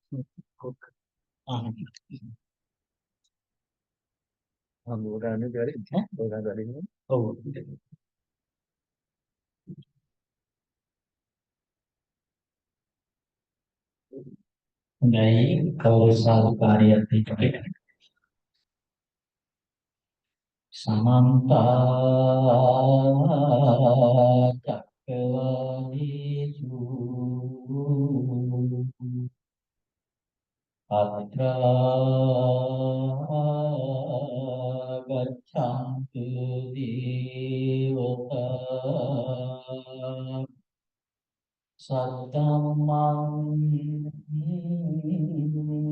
Ah, bukan dari, bukan dari ini. Oh, Nyai Kausal Karyatika Samanta Cakkavalesu Atra Gaccantu Devata Saddhammang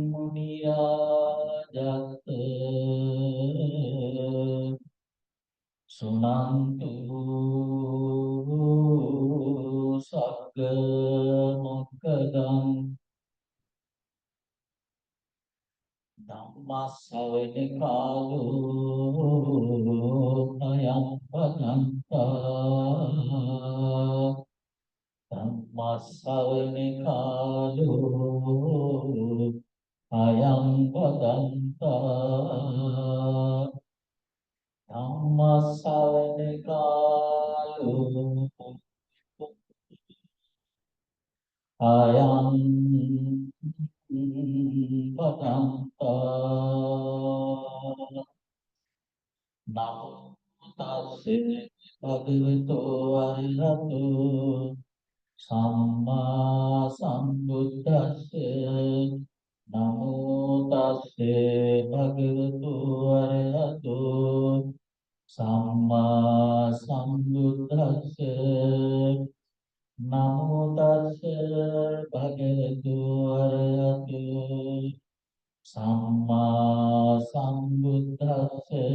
Muni Rajat Sunantu Sagga Mokkadang Dhammasavane Kaalo Ayam Padanta Dhammasavane Kaalo Ayam Padanta Dhammasavane Kaalo Ayam Padanta Namo tassa bhagavato arahato samma sambuddhassa Namo tassa bhagavato arahato samma sambuddhassa Namo tassa bhagavato arahato samma sambuddhassa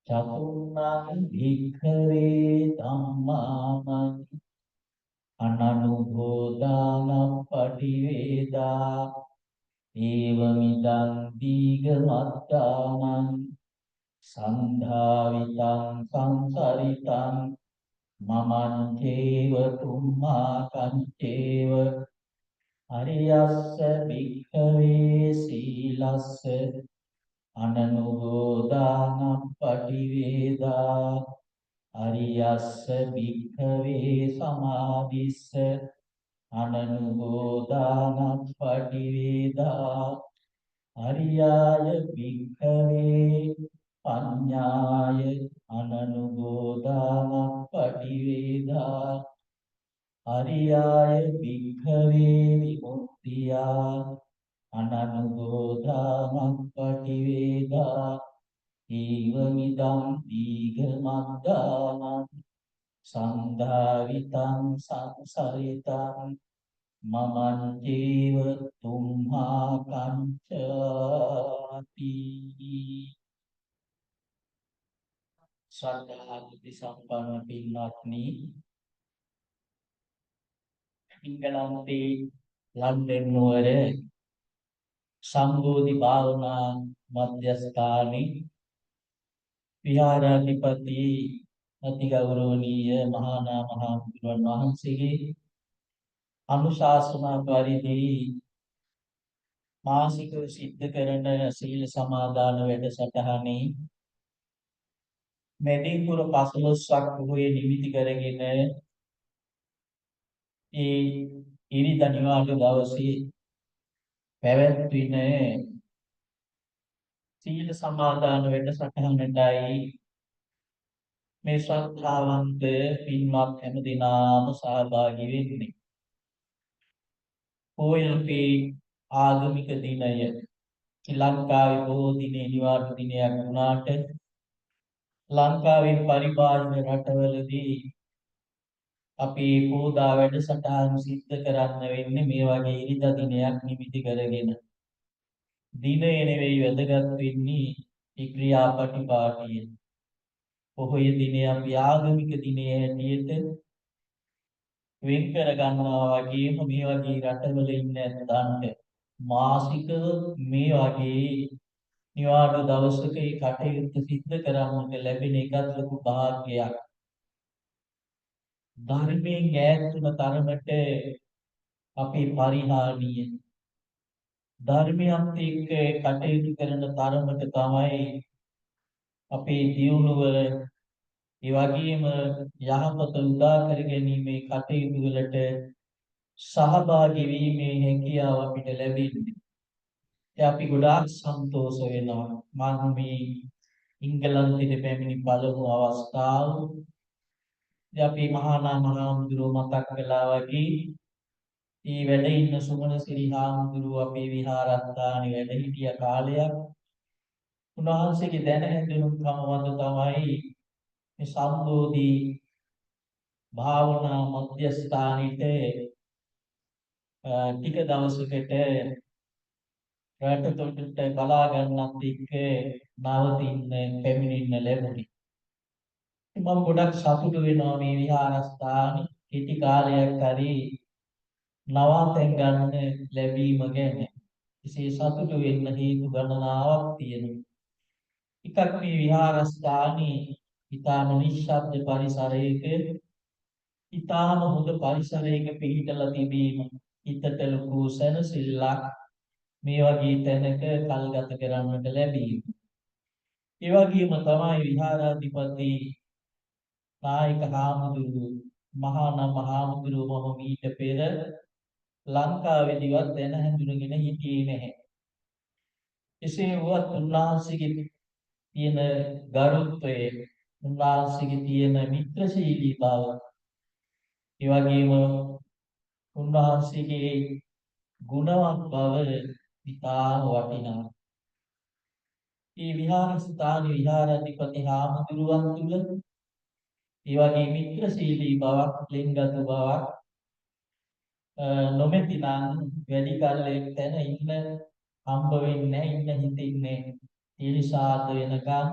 චතුර්ණං භික්ඛවේ ධම්මාමං අනනුභෝදානං පටිවේදා ඒවමිදං දීඝමත්තානං සන්ධාවිතං සංසරිතං මමං චේව තුම්මා කංචේව අරියස්ස භික්ඛවේ සීලස්ස අනනුභෝදානං පටිවේදා අරියස්ස භික්ඛවේ සමාධිස්ස අනනුභෝදානං පටිවේදා අරියාය භික්ඛවේ පඤ්ඤාය අනනුභෝදානං පටිවේදා අරියාය භික්ඛවේ විමුක්තියා අනනුභෝදානං පටිවේදා ඊවමිදං දීඝමද්දානං සන්ධාවිතං සංසරිතං මමං ජීව තුම්හා කංචති ශ්‍රද්ධා බුද්ධ සම්පන්න පින්වත්නි ඉංගලන්තේ London නුවර සම්බෝධි භාවනා මධ්‍යස්ථානයේ විහාරාධිපති අතිගෞරවනීය මහා නා මහ බුදුන් වහන්සේගේ අනුශාසනා පරිදි මාසිකව සිද්ධ කරන සීල සමාදාන වැඩසටහනේ මෙදින්පුර 15ක් පොහොය නිමිති කරගෙන ඒ ඉරිදා නිවාඩු දවසේ පැවැත්වින සීල සමාදාන වැඩසටහනටයි මේ ශ්‍රද්ධාවන්ත පින්වත් හැම දිනාම සහභාගී වෙන්නේ. පොය අපේ ආගමික දිනය ශ්‍රී ලංකාවේ බොහෝ දිනේ නිවාඩු දිනයක් වුණාට ලංකාවේ පරිබාහිර රටවලදී අපි පොදා වැඩසටහන් සිද්ධ කරන්න වෙන්නේ මේ වගේ ඉරිදා දිනයක් නිමිති කරගෙන. දිනය නෙවෙයි වැදගත් වෙන්නේ ඒ ක්‍රියාපටිපාටිය. පොහොය දිනේ අපි ආගමික දිනේ හැටියට වෙන් කර ගන්නවා වගේම මේ වගේ රටවල ඉන්න ඇත්තන්ට මාසිකව මේ වගේ නිවාඩු දවසක ඒ කටයුත්ත සිද්ධ කරන්නට ලැබෙන එකත් ලොකු භාග්යයක්. ධර්මයෙන් ඈත් වුණ තරමට අපේ පරිහානිය ධර්මයත් එක්ක කටයුතු කරන තරමට තමයි අපේ දියුණුව ඒ වගේම යහපත උදා කර ගැනීමේ කටයුතු වලට සහභාගී වීමේ හැකියාව අපිට ලැබෙන්නේ. ඒ අපි ගොඩාක් සන්තෝෂ වෙනවා. මම මේ ඉංගලන්තෙට පැමිණි පළමු අවස්ථාව අපි මහා හාමුදුරුවෝ මතක් කළා වගේ මේ වැඩ ඉන්න සුමනසිරි හාමුදුරුවෝ අපේ විහාරස්ථානයේ වැඩ හිටිය කාලයක් උන්වහන්සේගේ දැන හැඳුනුම්කම වද තමයි මේ සම්බෝධි භාවනා මධ්‍යස්ථානෙට ටික දවසකට රටතොටට බලා ගන්නත් එක්ක නවතින්න පැමිණෙන්න ලැබුණේ. මම ගොඩක් සතුටු වෙනවා මේ විහාරස්ථාන කෙටි කාලයක් හරි නවාතැන් ගන්න ලැබීම ගැන. එසේ සතුටු වෙන්න හේතු ගණනාවක් තියෙනවා. එකක් මේ විහාරස්ථානයේ ඊටාම නිශ්ශබ්ද පරිසරයක ඊටාම හොඳ පරිසරයක පිහිටලා තිබීම හිතට ලොකු සැනසෙල්ලක් මේ වගේ තැනක කල්ගත කරන්නට ලැබීම. ඒ වගේම තමයි විහාරාධිපති නායක හාමුදුරුවෝ මහා හාමුදුරුවෝ මම ඊට පෙර ලංකාවේදීවත් දැන හැඳුනගෙන හිටියේ නැහැ. එසේ වුවත් උන්වහන්සේගේ තියෙන ගරුත්වය, උන්වහන්සේගේ තියෙන මිත්‍රශීලී බව, ඒ වගේම උන්වහන්සේගේ ගුණවත් බව ඉතා වටිනවා. මේ විහාරස්ථාන විහාරාධිපති හාමුදුරුවන් තුළ ඒ වගේ මිත්‍රශීලී බවක්, ලිංගගත බවක් නොමැතිනම් වැඩි කාලයක් තැන ඉන්න හම්බ වෙන්නේ ඉන්න හිතෙන්නේ. ඒ නිසා වෙනකම්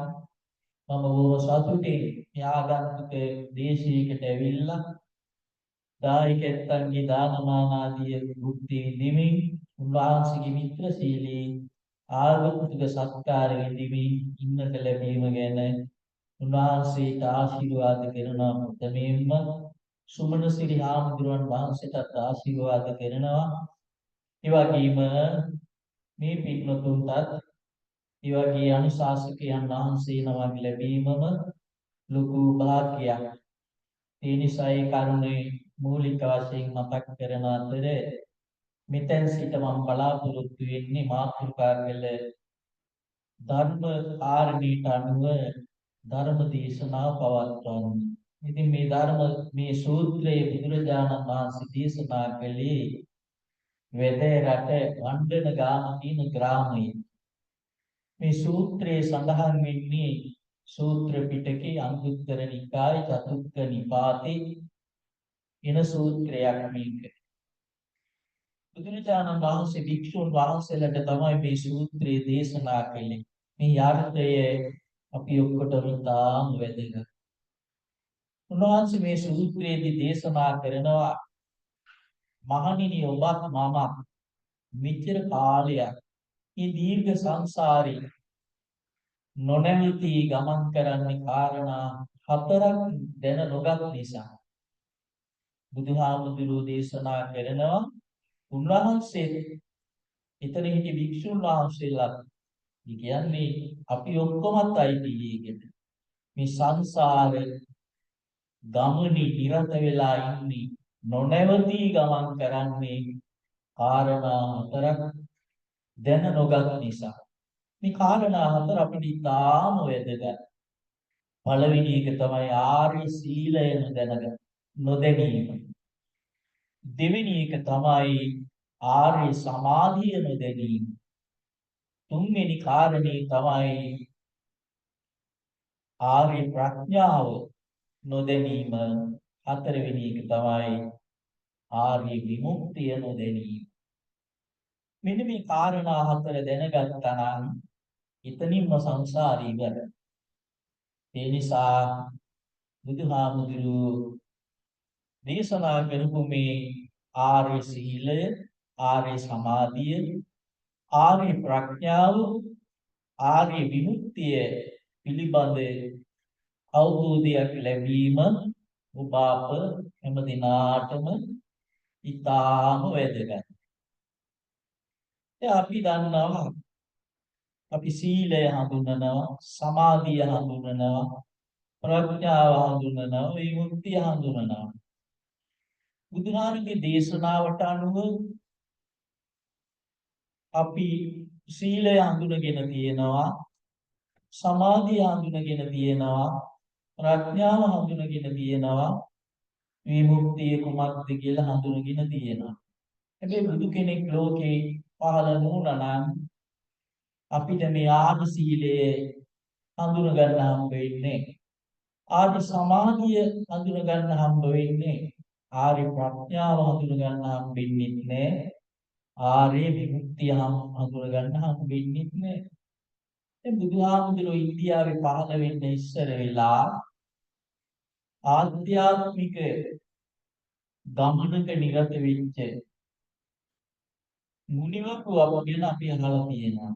මම බොහොම සතුටින් යාගන්තුක දේශයකට ඇවිල්ලා දායකයන්ගේ දානමාන ආදී භුක්ති විඳිමින් උන්වහන්සේගේ මිත්‍රශීලී ආගමික සත්කාර විඳිමින් ඉන්නට ලැබීම ගැන උන්වහන්සේට ආශිර්වාද කරනවා. මුදමෙන්ම සුමනසිරි හාමුදුරුවන් වහන්සේට ආශිර්වාද කරනවා. ඒ වගේම මේ පිටුතුන්ටත් ඒ වගේ අනුශාසකයන් වහන්සේ නමක් ලැබීමම ලොකු භාග්‍යයක්. ඒ නිසා ඒ කරුණේ මූලික වශයෙන් මතක් කරන අතර මෙතෙන් සිට මම බලාපොරොත්තු වෙන්නේ මාතෘකා කළ ධර්ම කාරණීට අනුව ධර්ම දේශනා පවත්වන්න. ඉතින් මේ සූත්‍රයේ බුදුරජාණන් වහන්සේ දේශනා කළේ වෙදේ රට වණ්ඩන ගාම තියෙන ග්‍රාමයේ. මේ සූත්‍රයේ සඳහන් වෙන්නේ සූත්‍ර පිටකේ අංගුත්තර නිකායේ චතුක්ක නිපාතේ එන සූත්‍රයක් මේක. බුදුරජාණන් වහන්සේ භික්ෂුන් වහන්සේලාට තමයි මේ සූත්‍රය දේශනා කළේ. මේ අර්ථය අපි ඔක්කොටම ඉතාම වැදගත්. උන්වහන්සේ මේ සූත්‍රයේදී දේශනා කරනවා මහණෙනි ඔබත් මමත් මෙච්චර කාලයක් මේ දීර්ඝ සංසාරේ නොනැවති ගමන් කරන්නේ කාරණා හතරක් දැන නොගත් නිසා. බුදුහාමුදුරුවෝ දේශනා කරනවා උන්වහන්සේ ඊතර හිටි භික්ෂුන් වහන්සේලා කියන්නේ අපි ඔක්කොමත් අයිතියේකට මේ සංසාර ගමනේ ඉරත වෙලා ඉන්නේ නොනැවති ගමන් කරන්නේ කාරණා හතරක් දැන නොගත් නිසා. මේ කාරණා හතර අපිට ඉතාම වැදගත්. පළවෙනි එක තමයි ආර්ය සීලය නොදැනීම. දෙවෙනි එක තමයි ආර්ය සමාධිය නොදැනීම. තුන්වෙනි කාරණේ තමයි ආර්ය ප්‍රඥාව නොදැනීම. හතරවෙනි එක තමයි ආර්ය විමුක්තිය නොදැනීම. මෙන්න මේ කාරණා හතර දැනගත්තා නම් එතනින්ම සංසාරේ ඉවරයි. ඒ නිසා බුදුහාමුදුරුවෝ දේශනා කරපු මේ ආර්ය සීලය, ආර්ය සමාධිය, ආර්ය ප්‍රඥාව, ආර්ය විමුක්තිය පිළිබඳ අවබෝධයක් ලැබීම ඔබ අප හැම දිනාටම ඊටාම වැදගත්. අපි දන්නවා අපි සීලය හඳුන්වනවා, සමාධිය හඳුන්වනවා, ප්‍රඥාව හඳුන්වනවා, විමුක්තිය හඳුන්වනවා. බුදුහාමුදුරගේ දේශනාවට අනුව අපි සීලය හඳුනගෙන තියෙනවා, සමාධිය හඳුනගෙන තියෙනවා, ප්‍රඥාව හඳුනගෙන තියෙනවා, විමුක්තිය කුමක්ද කියලා හඳුනගෙන තියෙනවා. හැබැයි බුදු කෙනෙක් ලෝකේ පහළ වුණා නම් අපිට මේ ආදි සීලය හඳුන ගන්න හම්බ වෙන්නේ, ආදි සමාධිය හඳුන ගන්න හම්බ වෙන්නේ, ආර්ය ප්‍රඥාව හඳුන ගන්න හම්බ වෙන්නේ නැහැ, ආර්ය විමුක්තිය හඳුන ගන්න හම්බ වෙන්නේ නැහැ. දැන් බුදුහාමුදුරුවෝ ඉන්දියාවේ පහළ වෙන්න ඉස්සර වෙලා ආධ්‍යාත්මික ගමනක නිරත වෙච්ච මුනිවරු අපගෙන අපි අහලා තියෙනවා.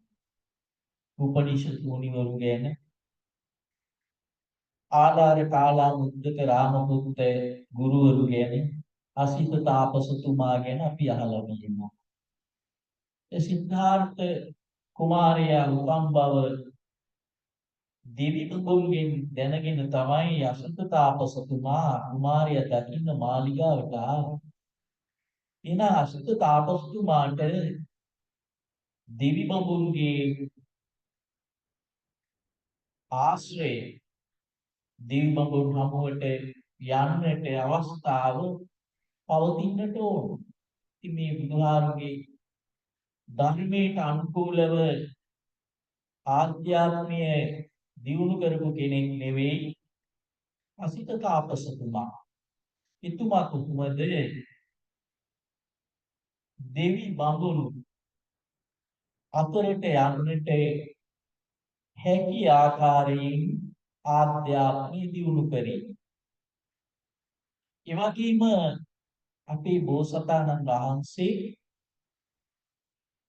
උපනිෂද් මුනිවරු ගැන, ආදාර කාලා මුද්දක රාමපුත්ත ගුරුවරු ගැන, අසිත තාපසතුමා ගැන අපි අහලා තියෙනවා. ඒ සිද්ධාර්ථ කුමාරයා උපම් බව දෙවිතුන්ගෙන් දැනගෙන තමයි අසිත තාපසතුමා කුමාරයා දකින්න මාලිගාවට ආවේ. එන අසිත තාපසතුමාට දෙවි බඹුන්ගේ ආශ්‍රය, දෙවි බඹුන් හමුවට යන්නට අවස්ථාව පවතින්නට ඕන. ඉතින් මේ බුදුහාමුදුරගේ ධර්මයට අනුකූලව ආධ්‍යාත්මය දියුණු කරපු කෙනෙක් නෙවෙයි අසිත තාපසතුමා. එතුමා කොහොමද දෙවි බඹුන් අතරට යන්නට හැකි ආකාරයෙන් ආධ්‍යාත්මය දියුණු කරේ. ඒ වගේම අපේ බෝසතාණන් වහන්සේ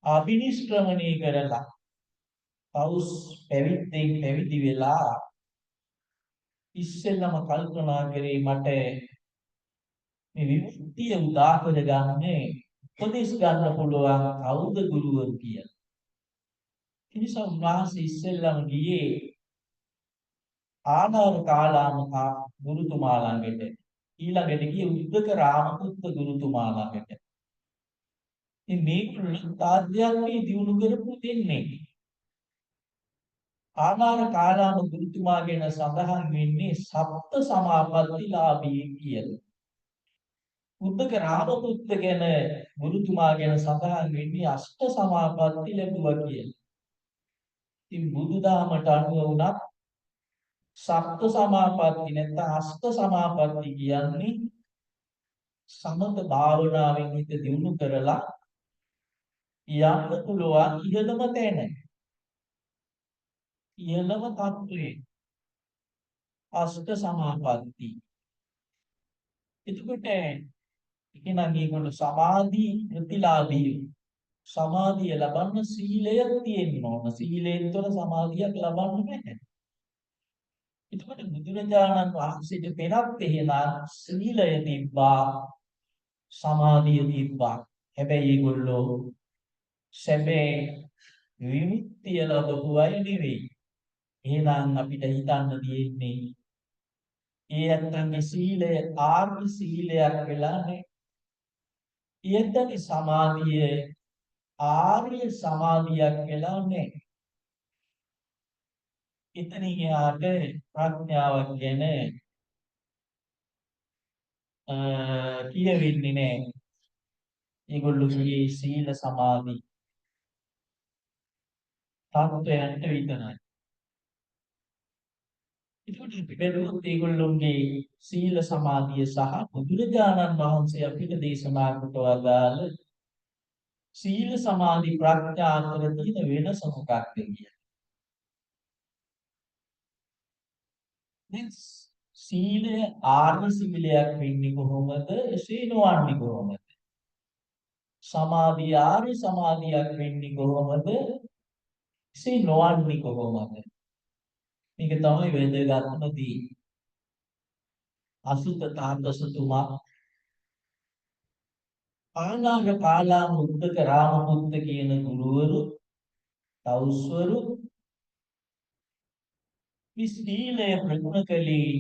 අභිනිෂ්ක්‍රමණය කරලා පෞස් පැවිද්දෙන් පැවිදි වෙලා ඉස්සෙල්ලම කල්පනා කරේ මට මේ විමුක්තිය උදා කරගන්නේ උපදෙස් ගන්න පුළුවන් කවුද ගුරුවරු කියලා. ඒ නිසා උන්වහන්සේ ඉස්සෙල්ලම ගියේ ආනාර කාලාම ගුරුතුමා ළඟට. ඊළඟට ගියේ උද්දක රාමපුත්ත ගුරුතුමා ළඟට. ඉතින් මේගොල්ලෝ ආධ්‍යාත්මයේ දියුණු කරපු දෙන්නේ. ආනාර කාලාම ගුරුතුමා ගැන සඳහන් වෙන්නේ සප්ත සමාපත්තිලාභී කියලා. උද්දක රාමපුත්ත ගැන ගුරුතුමා ගැන සඳහන් වෙන්නේ අෂ්ට සමාපatti ලැබුවා කියලා. ඉතින් බුදුදහමට අනුව උනත් සප්ත සමාපatti නැත්නම් අෂ්ට සමාපatti කියන්නේ සමත භාවනාවෙන් හිත දියුණු කරලා යන්න පුළුවන් ඉහළම තැන. ඉහළම තත්ත්වයේ අෂ්ට සමාපatti. එතකොට එහෙනම් මේගොල්ලෝ සමාධි ප්‍රතිලාභී, සමාධිය ලබන්න සීලයක් තියෙන්න ඕන. සීලයෙන් තොර සමාධියක් ලබන්න බෑ. එතකොට බුදුරජාණන් වහන්සේට පෙරත් එහෙනම් සීලය තිබ්බා, සමාධිය තිබ්බා. හැබැයි ඒගොල්ලෝ සැබෑ විමුක්තිය ලැබපු අය නෙවෙයි. එහෙනම් අපිට හිතන්න තියෙන්නේ ඒ ඇත්තන්ගේ සීලය ආර්ය සීලයක් වෙලා නැහැ. ඊයත්ගේ සමාධිය ආර්ය සමාධියක් වෙලා නැහැ. එතනින් එහාට ප්‍රඥාවක් ගැන කියවෙන්නේ නැහැ. ඒගොල්ලෝගේ සීල සමාධි තත්ත්වයන්ට විතරයි. ඒකට බැලුවොත් ඒගොල්ලෝගේ සීල සමාධිය සහ බුදුරජාණන් වහන්සේ අපිට දේශනා කොට වදාළ සීල සමාධි ප්‍රඥා අතර තියෙන වෙනස මොකක්ද කියලා. දැන් සීලය ආර්ය සීලයක් වෙන්නේ කොහොමද? එසේ නොවන්නේ කොහොමද? සමාධිය ආර්ය සමාධියක් වෙන්නේ කොහොමද? එසේ නොවන්නේ කොහොමද? මේක තමයි වැදගත්ම දේ. අසුත තාපසතුමා ආනාග කාලාම උද්දක රාමපුත්ත කියන ගුරුවරු තවුස්වරු මේ සීලය ප්‍රගුණ කළේ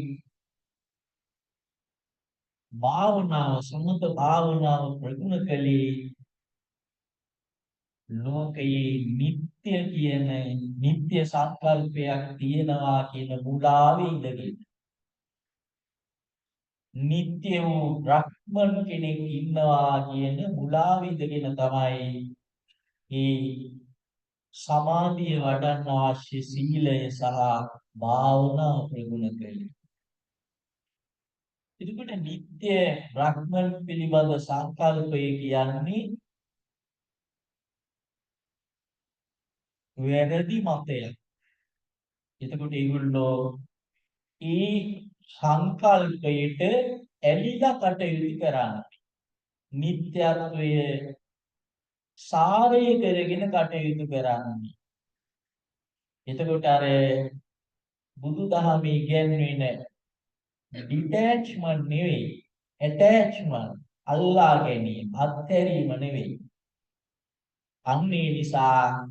භාවනාව සමත භාවනාව ප්‍රගුණ කළේ ලෝකයේ නිත්‍ය කියන නිත්‍ය සංකල්පයක් තියෙනවා කියන මුලාවේ ඉඳගෙන නිත්‍ය වූ බ්‍රහ්මන් කෙනෙක් ඉන්නවා කියන මුලාවේ ඉඳගෙන තමයි මේ සමාධිය වඩන්න අවශ්‍ය සීලය සහ භාවනාව ප්‍රගුණ කළේ. එතකොට නිත්‍ය බ්‍රහ්මන් පිළිබඳ සංකල්පය කියන්නේ වැරදි මතයක්. එතකොට ඒගොල්ලෝ ඒ සංකල්පයට ඇලිලා කටයුතු කරන්නේ. නිත්‍යත්වය සාරය කරගෙන කටයුතු කරන්නේ. එතකොට අර බුදුදහමේ ඉගැන්වෙන ඩිටැච්මන්ට් නෙවෙයි ඇටැච්මන්ට් අල්ලා ගැනීම අත්හැරීම නෙවෙයි. අන්න ඒ නිසා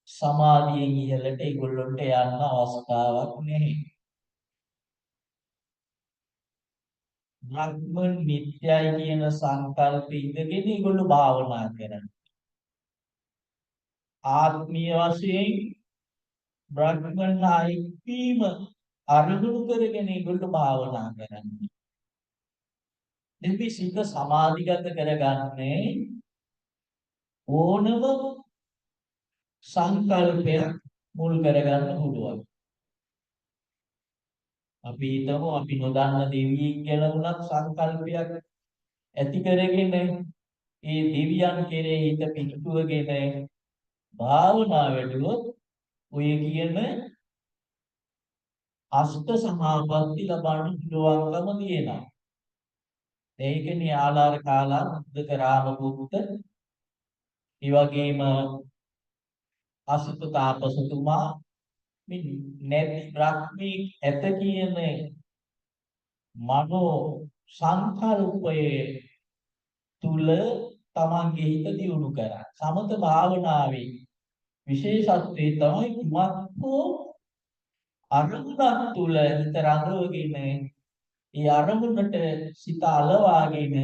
සමාධියෙන් ඉහළට ඒගොල්ලන්ට යන්න අවස්ථාවක් නැහැ. බ්‍රහ්මන් නිත්‍යයි කියන සංකල්පෙ ඉඳගෙන ඒගොල්ලෝ භාවනා කරනවා. ආත්මීය වශයෙන් බ්‍රහ්මන් ආයිපීම අරමුණු කරගෙන ඒගොල්ලෝ භාවනා කරන්නේ. දෙවි සිත සමාධිගත කරගන්නේ ඕනම සංකල්පයක් මුල් කරගන්න පුළුවන්. අපි හිතමු අපි නොදන්න දෙවියෙක් කියලා උනත් සංකල්පයක් ඇති කරගෙන ඒ දෙවියන් කෙරෙහි හිත පිහිටුවගෙන භාවනා වැඩුවොත් ඔය කියන අෂ්ට සමාපatti ලබන්න පුළුවන්කම තියෙනවා. ඒකනේ ආලාර කාලා උද්දක රාමපුත්ත ඒ වගේම අසුත තාපසතුමා මේ නැති බ්‍රහ්මී ඇත කියන මනෝ සංකල්පයේ තුල තමන්ගේ හිත දියුණු කරා. සමත භාවනාවේ විශේෂත්වය තමයි කුමක්කෝ අරමුණක් තුල හිත රඳවගෙන ඒ අරමුණට සිත අලවාගෙන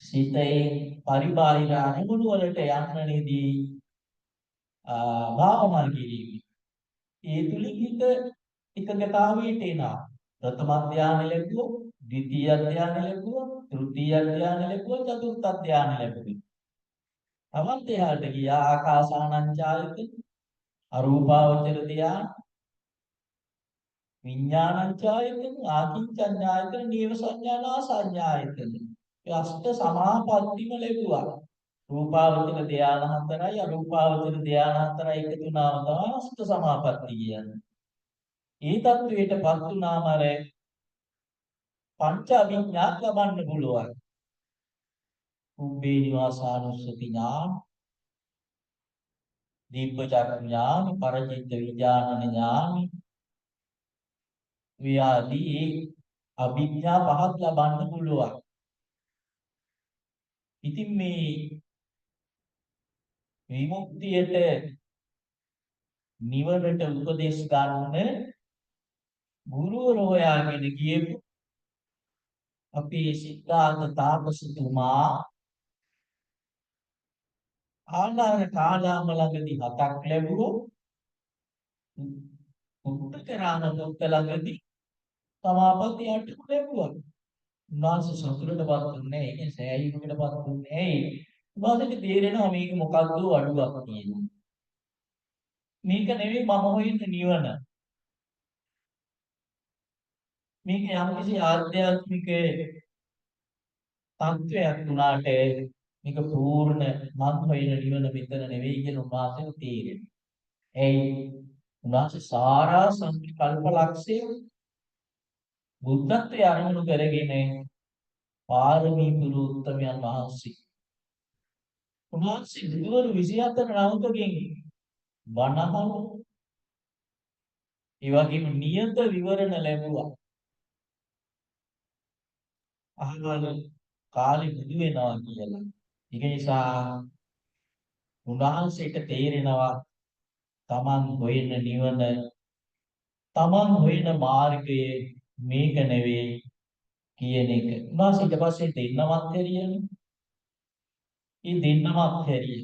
සිතේ පරිබාහිර අරමුණු වලට යන්නේදී භාවනා කිරීම. ඒ තුලින් හිත එකගතාවයට එනවා. ප්‍රථම ධානය ලැබුවොත්, ද්විතීය ධානය ලැබුවොත්, තෘතීය ධානය ලැබුවොත්, චතුර්ථ ධානය ලැබුවොත්. තමන්ට එහාට ගියා ආකාසානංචායතන, අරූපාවචර ධාන, විඥානංචායතන, ආකින්චඤ්ඤායතන, නීව සංඥානා සංඥායතන. ඒ අෂ්ට සමාපත්තිම ලැබුවා. රූපාවචර ධාන හතරයි අරූපාවචර ධාන හතරයි එකතු වුණාම තමයි අෂ්ට සමාපatti කියන්නේ. ඒ தത്വයටපත් වුණාම අර පංච අභිඥාත් ලබන්න පුළුවන්. උබ්බේ නිවාසානුස්සති ඥාන, දීප්පචක්ඛ ඥාන, පරචිත්ත විඥාන ඥාන, වියාදී අභිඥා පහක් ලබන්න පුළුවන්. ඉතින් මේ විමුක්තියට නිවනට උපදේශ ගන්න ගුරුවරෝ හොයාගෙන ගියපු අපේ සිද්ධාර්ථ තාපසතුමා ආනාර කාලාම ළඟදී හතක් ලැබුවෝ. උත්තර රාමපුත්ත ළඟදී සමාපatti 8ක් ලැබුවා. උන්වහන්සේ සතුටටපත් වුණේ නැහැ. සෑහීමකටපත් වුණේ නැහැ. උන්වහන්සේට තේරෙනවා මේක මොකක්ද අඩුවක් කියලා. මේක නෙවෙයි මම හොයන නිවන. මේක යම්කිසි ආධ්‍යාත්මික තත්වයක් වුණාට මේක පූර්ණ මන් හොයන නිවන මෙතන නෙවෙයි කියලා උන්වහන්සේට තේරෙනවා. එයි උන්වහන්සේ සාරා සංකල්පලක්ෂය බුද්ධත්වයේ අරමුණු කරගෙන පාරමී පුරු උත්තමයන් වහන්සේ. උන්වහන්සේ බුදුවරු 24 නමකගෙන් වනහලු ඒ වගේම නියත විවරණ ලැබුවා. අහවල් කාලෙ බුදු වෙනවා කියලා. ඒක නිසා උන්වහන්සේට තේරෙනවා තමන් හොයන නිවන තමන් හොයන මාර්ගයේ මේක නෙවෙයි කියන එක. උන්වහන්සේ ඊට පස්සේ දෙන්නවත් හැරියනේ. ඒ දෙන්නවත් හැරිය.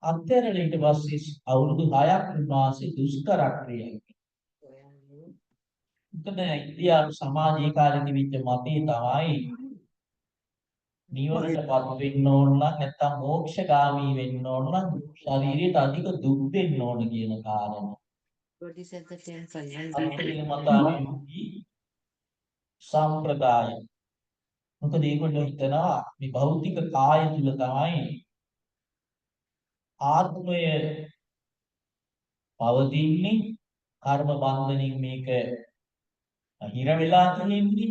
අත්හැරලා ඊට පස්සේ අවුරුදු 6ක් උන්වහන්සේ දුෂ්කර ක්‍රියා. මොකද ඉන්දියානු සමාජයේ කාලේ තිබිච්ච මතය තමයි නිවනටපත් වෙන්න ඕන නම් නැත්තම් මෝක්ෂගාමී වෙන්න ඕන නම් ශරීරයට අධික දුක් දෙන්න ඕන කියන කාරණා. අත්තිලමතාවේදී සම්ප්‍රදාය. මොකද ඒගොල්ලෝ හිතනවා මේ භෞතික කාය තුල තමයි ආත්මය පවතින්නේ කර්ම බන්ධනෙන් මේක හිර වෙලා තියෙන්නේ.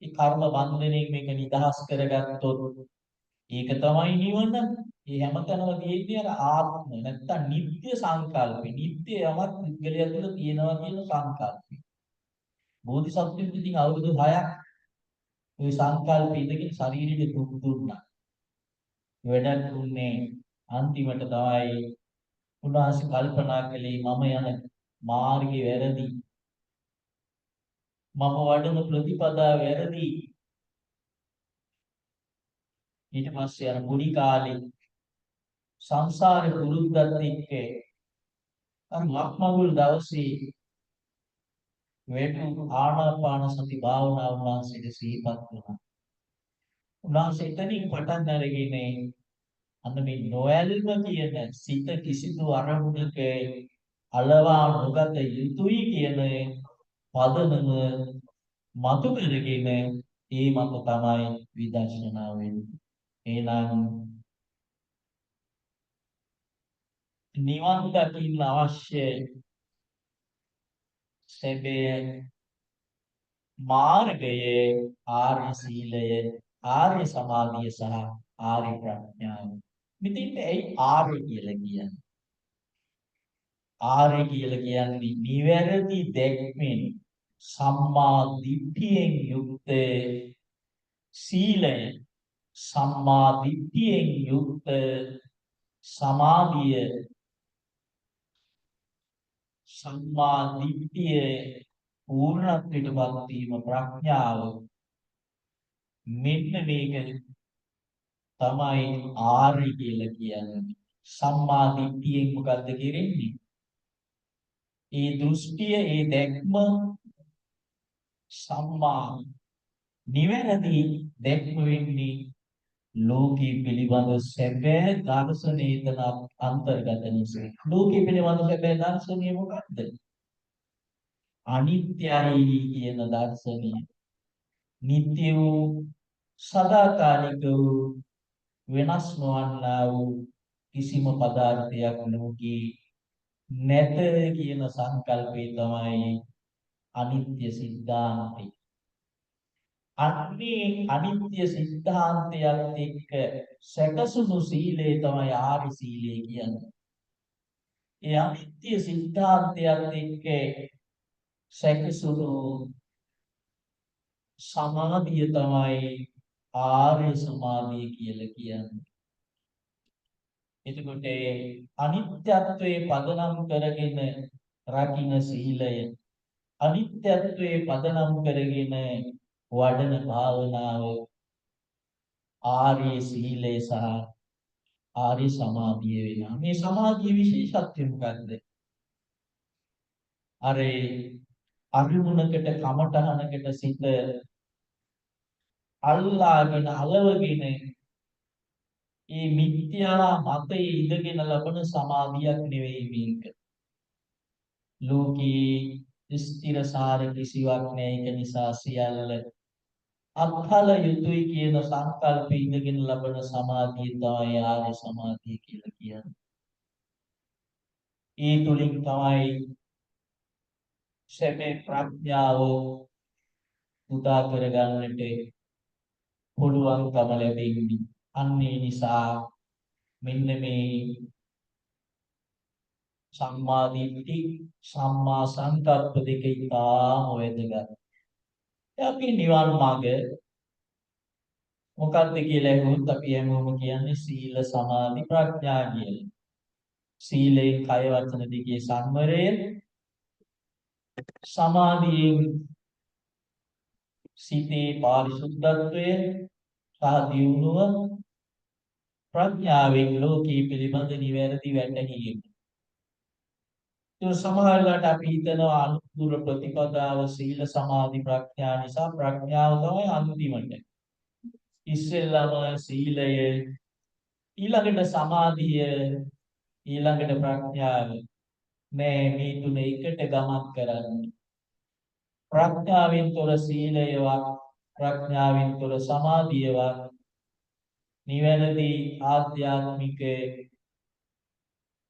ඒ කර්ම බන්ධනයෙන් මේක නිදහස් කරගත්තොත් ඒක තමයි නිවන. මේ හැමතැනම තියෙන්නේ අර ආත්ම නැත්තම් නිත්‍ය සංකල්පේ. නිත්‍ය යමක් පුද්ගලයා තුළ තියෙනවා කියන සංකල්පය. බෝධිසත්වයන් ඉතින් අවුරුදු 6ක් ওই සංකල්පෙ ඉඳගෙන ශරීරෙට දුක් දුන්නා. වැඩක් දුන්නේ අන්තිමට තමයි උන්වහන්සේ කල්පනා කළේ මම යන මාර්ගේ වැරදි. මම වඩන ප්‍රතිපදා වැරදි. ඊට පස්සේ අර මුනි කාලේ සංසාරේ පුරුද්දත් එක්ක අර ලක්මගුල් දවසේ වේතු ආනාපාන සති භාවනාව උන්වහන්සේට සිහිපත් වුණා. උන්වහන්සේ එතනින් පටන් අරගෙන අන්න මේ නොයල්ම කියන සිත කිසිදු අරමුණක අලවා නොගත යුතුයි කියන පදනම මතු කරගෙන ඒ මත තමයි විදර්ශනා වෙන්නේ. එහෙනම් නිවන් දකින්න අවශ්‍ය සැබෑ මාර්ගයේ ආර්ය සීලය, ආර්ය සමාධිය සහ ආර්ය ප්‍රඥාව. මෙතෙන්ට ඇයි ආර්ය කියලා කියන්නේ? ආර්ය කියලා කියන්නේ නිවැරදි දැක්මෙන් සම්මා දිට්ඨියෙන් යුක්ත සීලය, සම්මා දිට්ඨියෙන් යුක්ත සමාධිය, සම්මා දිට්ඨිය පූර්ණත්වයටපත් වීම ප්‍රඥාව. මෙන්න මේක තමයි ආර්ය කියලා කියන්නේ. සම්මා දිට්ඨියෙන් මොකද්ද කරන්නේ? ඒ දෘෂ්ටිය, ඒ දැක්ම සම්මා නිවැරදි දැක්ම වෙන්නේ ලෝකී පිළිබඳ සැබෑ දර්ශනය එතන අන්තර්ගත නිසා. ලෝකී පිළිබඳ සැබෑ දර්ශනය මොකක්ද? අනිත්‍යයි කියන දර්ශනය. නිට්ටය වූ සදාකාලික වූ වෙනස් නොවන්නා වූ කිසිම පදාර්ථයක් ලෝකේ නැත කියන සංකල්පය තමයි අනිත්‍ය සිද්ධාන්තය. අන්නේ අනිත්‍ය සිද්ධාන්තයත් එක්ක සැකසුණු සීලය තමයි ආර්ය සීලය කියන්නේ. ඒ අනිත්‍ය සිද්ධාන්තයත් එක්ක සැකසුණු සමාධිය තමයි ආර්ය සමාධිය කියලා කියන්නේ. එතකොට අනිත්‍යත්වයේ පදනම් කරගෙන රකින්න සීලය, අනිත්‍යත්වයේ පදනම් කරගෙන වඩන භාවනාව ආර්ය සීලය සහ ආර්ය සමාධිය වෙනවා. මේ සමාධියේ විශේෂත්වය මොකක්ද? අර අරුමුණකට කමඨහනකට සිත අල්ලාගෙන අලවගෙන මේ මිත්‍යා මතයේ ඉඳගෙන ලබන සමාධියක් නෙවෙයි මේක. ලෝකී ස්ථිරසාර කිසිවක් නැහැ. ඒක නිසා සියල්ල අත්හල යුතුයි කියන සංකල්ප ඉඳගෙන ලබන සමාධිය තමයි ආර්ය සමාධිය කියලා කියන්නේ. ඒ තුලින් තමයි සැබෑ ප්‍රඥාව උදා කරගන්නට පුළුවන්කම ලැබෙන්නේ. අන්නේ නිසා මෙන්න මේ සම්මා දිට්ඨි සම්මා සංකප්ප දෙක ඉතාම වැදගත්. අපි නිවන් මාර්ග මොකක්ද කියලා ඇහුවොත් අපි හැමෝම කියන්නේ සීල සමාධි ප්‍රඥා කියලා. සීලේ කය වචන දිගේ සම්වරය, සමාධියෙන් සිතේ පාරිශුද්ධත්වය සහ දියුණුව, ප්‍රඥාවෙන් ලෝකී පිළිබඳ නිවැරදි වැටහීම. ඒ සමහරවිට අපි හිතනවා අනුතුර ප්‍රතිපදාව සීල සමාධි ප්‍රඥා නිසා ප්‍රඥාව තමයි අන්තිමට. ඉස්සෙල්ලාම සීලය, ඊළඟට සමාධිය, ඊළඟට ප්‍රඥාව. මේ මේ තුන එකට ගමන් කරන්නේ. ප්‍රඥාවෙන් තොර සීලයවත්, ප්‍රඥාවෙන් තොර සමාධියවත් නිවැරදි ආධ්‍යාත්මික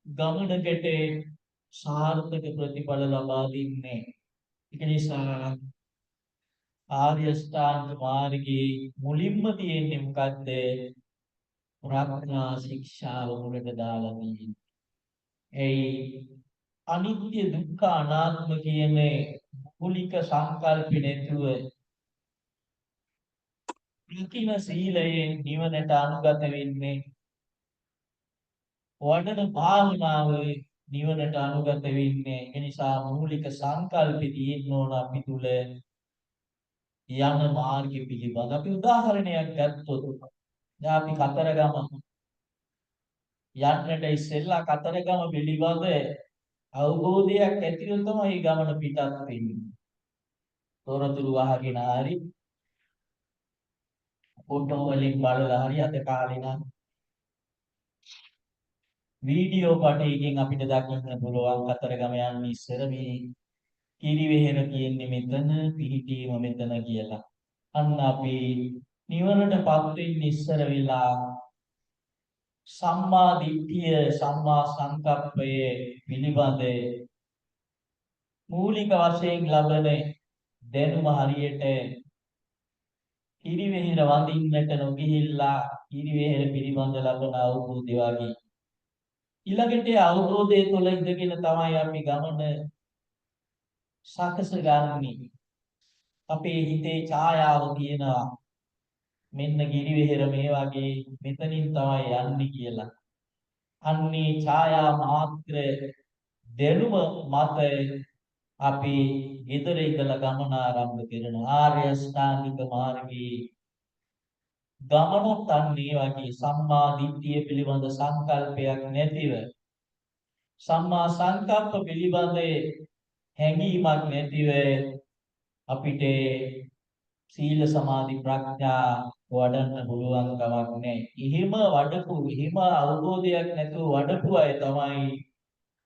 ගමනකට සාර්ථක ප්‍රතිඵල ලබා දෙන්නේ. ඒක නිසා ආර්ය අෂ්ටාංග මාර්ගයේ මුලින්ම තියෙන්නේ මොකද්ද? ප්‍රඥා ශික්ෂාව මුලට දාලා තියෙන්නේ. ඒ අනිත්‍ය දුක්ඛ අනාත්ම කියන මූලික සංකල්ප නැතුව ප්‍රතිම සීලයෙන් නිවනට අනුගත වෙන්නේ, වඩන භාවනාව නිවනට අනුගත වෙන්නේ. ඒ නිසා මූලික සංකල්පෙ තියෙන්න ඕන අපි තුල යන මාර්ගය පිළිබඳ. අපි උදාහරණයක් ගත්තොත් දැන් අපි කතරගම යන්නට ඉස්සෙල්ලා කතරගම පිළිබඳ අවබෝධයක් ඇතිව තමයි මේ ගමන පිටත් වෙන්නේ. තොරතුරු අහගෙන හරි ෆොටෝ වලින් බලලා හරි අද කාලේ නම් වීඩියෝ පටයකින් අපිට දකින්න පුළුවන් කතරගම යන්න ඉස්සර මේ කිරිවෙහෙර කියන්නේ මෙතන, පිහිටීම මෙතන කියලා. අන්න අපි නිවනටපත් වෙන්න ඉස්සර වෙලා සම්මා දිට්ඨිය, සම්මා සංකප්පය පිළිබඳ මූලික වශයෙන් ලබන දැනුම හරියට කිරිවෙහෙර වඳින්නට නොගිහිල්ලා කිරිවෙහෙර පිළිබඳ ලබන අවබෝධය වගේ. ඊළඟට අවබෝධය තුළ ඉඳගෙන තමයි අපි ගමන සකස ගන්නේ. අපේ හිතේ ඡායාව තියෙනවා. මෙන්න කිරිවෙහෙර මේ වගේ මෙතනින් තමයි යන්නේ කියලා. අන්නේ ඡායා මාත්‍ර දැනුම මත අපි ඊතර ඉඳලා ගමන ආරම්භ කරන ආර්ය අෂ්ටාංගික මාර්ගයේ ගමනත් අන්නේ වගේ සම්මා දිට්ඨිය පිළිබඳ සංකල්පයක් නැතිව, සම්මා සංකප්ප පිළිබඳ හැඟීමක් නැතිව අපිට සීල සමාධි ප්‍රඥා වඩන්න පුළුවන් කමක් නැහැ. එහෙම වඩපු, එහෙම අවබෝධයක් නැතුව වඩපු අය තමයි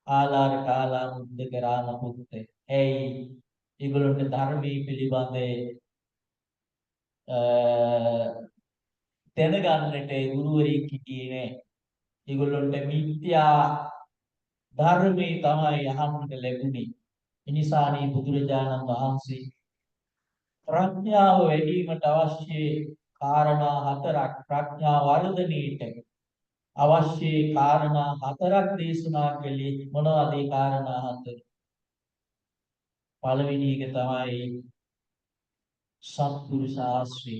ආලාර කාලා මුද්ද කරාම පුත්තේ. ඇයි ඒගොල්ලන්ට ධර්මයේ පිළිබඳ දැනගන්නට ගුරුවරයෙක් හිටියේ නැහැ. ඒගොල්ලන්ට මිත්‍යා ධර්මයේ තමයි අහන්නට ලැබුණේ. එනිසානේ බුදුරජාණන් වහන්සේ ප්‍රඥාව වැඩිවීමට අවශ්‍ය කාරණා හතරක්, ප්‍රඥා වර්ධනයේට අවශ්‍ය කාරණා හතරක් දේශනා කළේ. මොනවද ඒ කාරණා හතර? පළවෙනි එක තමයි සත්පුරුෂ ආශ්‍රය.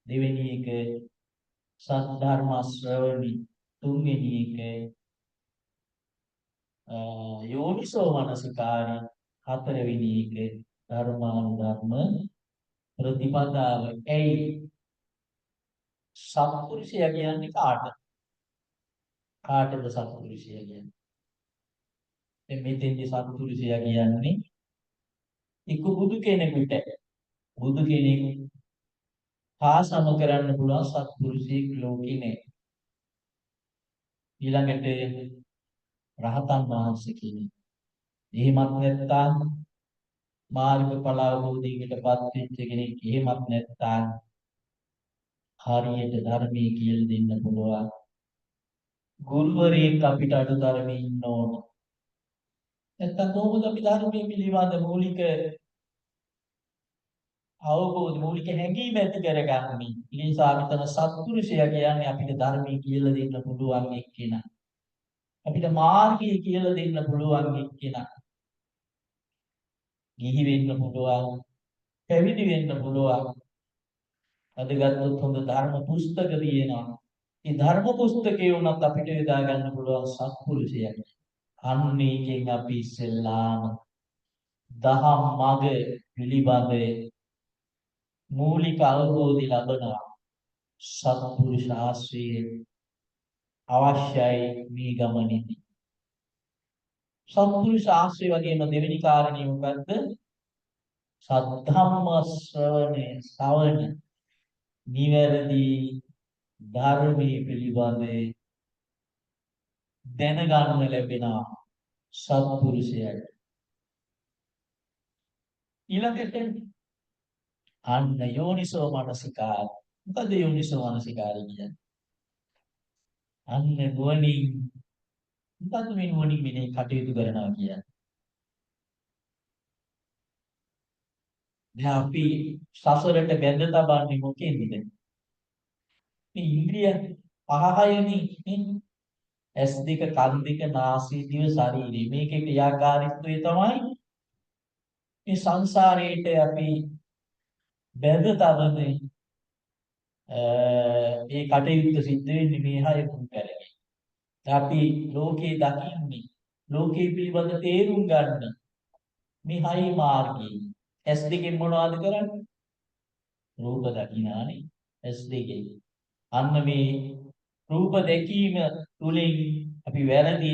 දෙවෙනි එක සද්ධර්ම ශ්‍රවණි. තුන්වෙනි එක යෝනිසෝ මනසිකාරි. හතරවෙනි එක ධර්මානුධර්ම ප්‍රතිපදාව. ඇයි සත්පුරුෂයා කියන්නේ කාටද? කාටද සත්පුරුෂයා කියන්නේ? මෙතෙන්දී සත්පුරුෂයා කියන්නේ එක්ක බුදු කෙනෙකුට, බුදු කෙනෙක් හා සම කරන්න පුළුවන් සත්පුරුෂයෙක් ලෝකේ නැහැ. ඊළඟට රහතන් වහන්සේ කෙනෙක්. එහෙමත් නැත්නම් මාර්ගඵල අවබෝධයකටපත් වෙච්ච කෙනෙක්. එහෙමත් නැත්නම් හරියට ධර්මයේ කියලා දෙන්න පුළුවන් ගුරුවරයෙක් අපිට අනුතරමේ ඉන්න ඕන. නැත්නම් කොහොමද අපි ධර්මයේ පිළිබඳ මූලික අවබෝධ, මූලික හැඟීම් ඇති කරගන්නේ? ඒ නිසා මෙතන සත්පුරුෂයා කියන්නේ අපිට ධර්මයේ කියලා දෙන්න පුළුවන් එක්කෙනා. අපිට මාර්ගය කියලා දෙන්න පුළුවන් එක්කෙනා. ගිහි වෙන්න පුළුවන්, පැවිදි වෙන්න පුළුවන්. අද ගත්තොත් හොඳ ධර්ම පුස්තක තියෙනවා. මේ ධර්ම පුස්තකේ උනත් අපිට යොදා ගන්න පුළුවන් සත්පුරුෂයෙක්. අන්න ඒකෙන් අපි ඉස්සෙල්ලාම දහම් මඟ පිළිබඳ මූලික අවබෝධය ලබනවා. සත්පුරුෂ ආශ්‍රය අවශ්‍යයි මේ ගමනේදී. සත්පුරුෂ ආශ්‍රය වගේම දෙවෙනි කාරණේ මොකද්ද? සද්ධම්ම ශ්‍රවණ නිවැරදි ධර්මයේ පිළිබඳ දැනගන්න ලැබෙනවා සත්පුරුෂයාට. ඊළඟට අන්න යෝනිසෝ මනසිකාර. මොකද යෝනිසෝ මනසිකාරය කියන්නේ? අන්න නුවණින් මොකද මේ නුවණින් මේ කටයුතු කරනවා කියන්නේ? දැන් අපි සසරට බැඳ තබන්නේ මොකෙන්ද? මේ ඉන්ද්‍රිය පහයනේ. ඇස් දෙක, කන් දෙක, නාසය, දිව, ශරීරය. මේකේ ක්‍රියාකාරීත්වය තමයි මේ සංසාරයේට අපි බැඳ තබන්නේ. ඒ කටයුත්ත සිද්ධ වෙන්නේ මේ හය මුල් කරගෙන. අපි ලෝකේ දකින්නේ ලෝකේ පිළිබඳ තේරුම් ගන්න මේ හය මාර්ගයේ. ඇස් දෙකෙන් මොනවද කරන්නේ? රූප දකිනානේ ඇස් දෙකෙන්. අන්න මේ රූප දැකීම තුලින් අපි වැරදි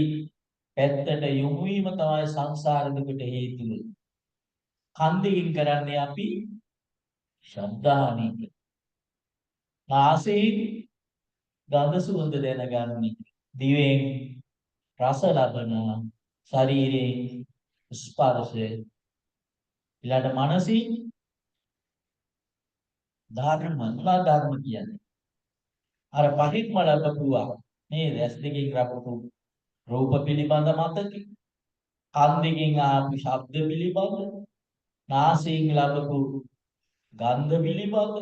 පැත්තට යොමු වීම තමයි සංසාර දුකට හේතුව. කන් දෙකින් කරන්නේ අපි ශබ්දාහනය. නාසයෙන් ගඳ සුවඳ දැනගන්නේ. දිවෙන් රස ලබනවා. ශරීරයෙන් ස්පර්ශය. ඊළඟ මනසින් ධර්ම. මොනවා ධර්ම කියන්නේ? අර පහින්ම ලැබුවා නේද? ඇස් දෙකෙන් රැපපු රූප පිළිබඳ මතක, කන් දෙකෙන් ආපු ශබ්ද පිළිබඳ, නාසයෙන් ලැබපු ගන්ධ පිළිබඳ,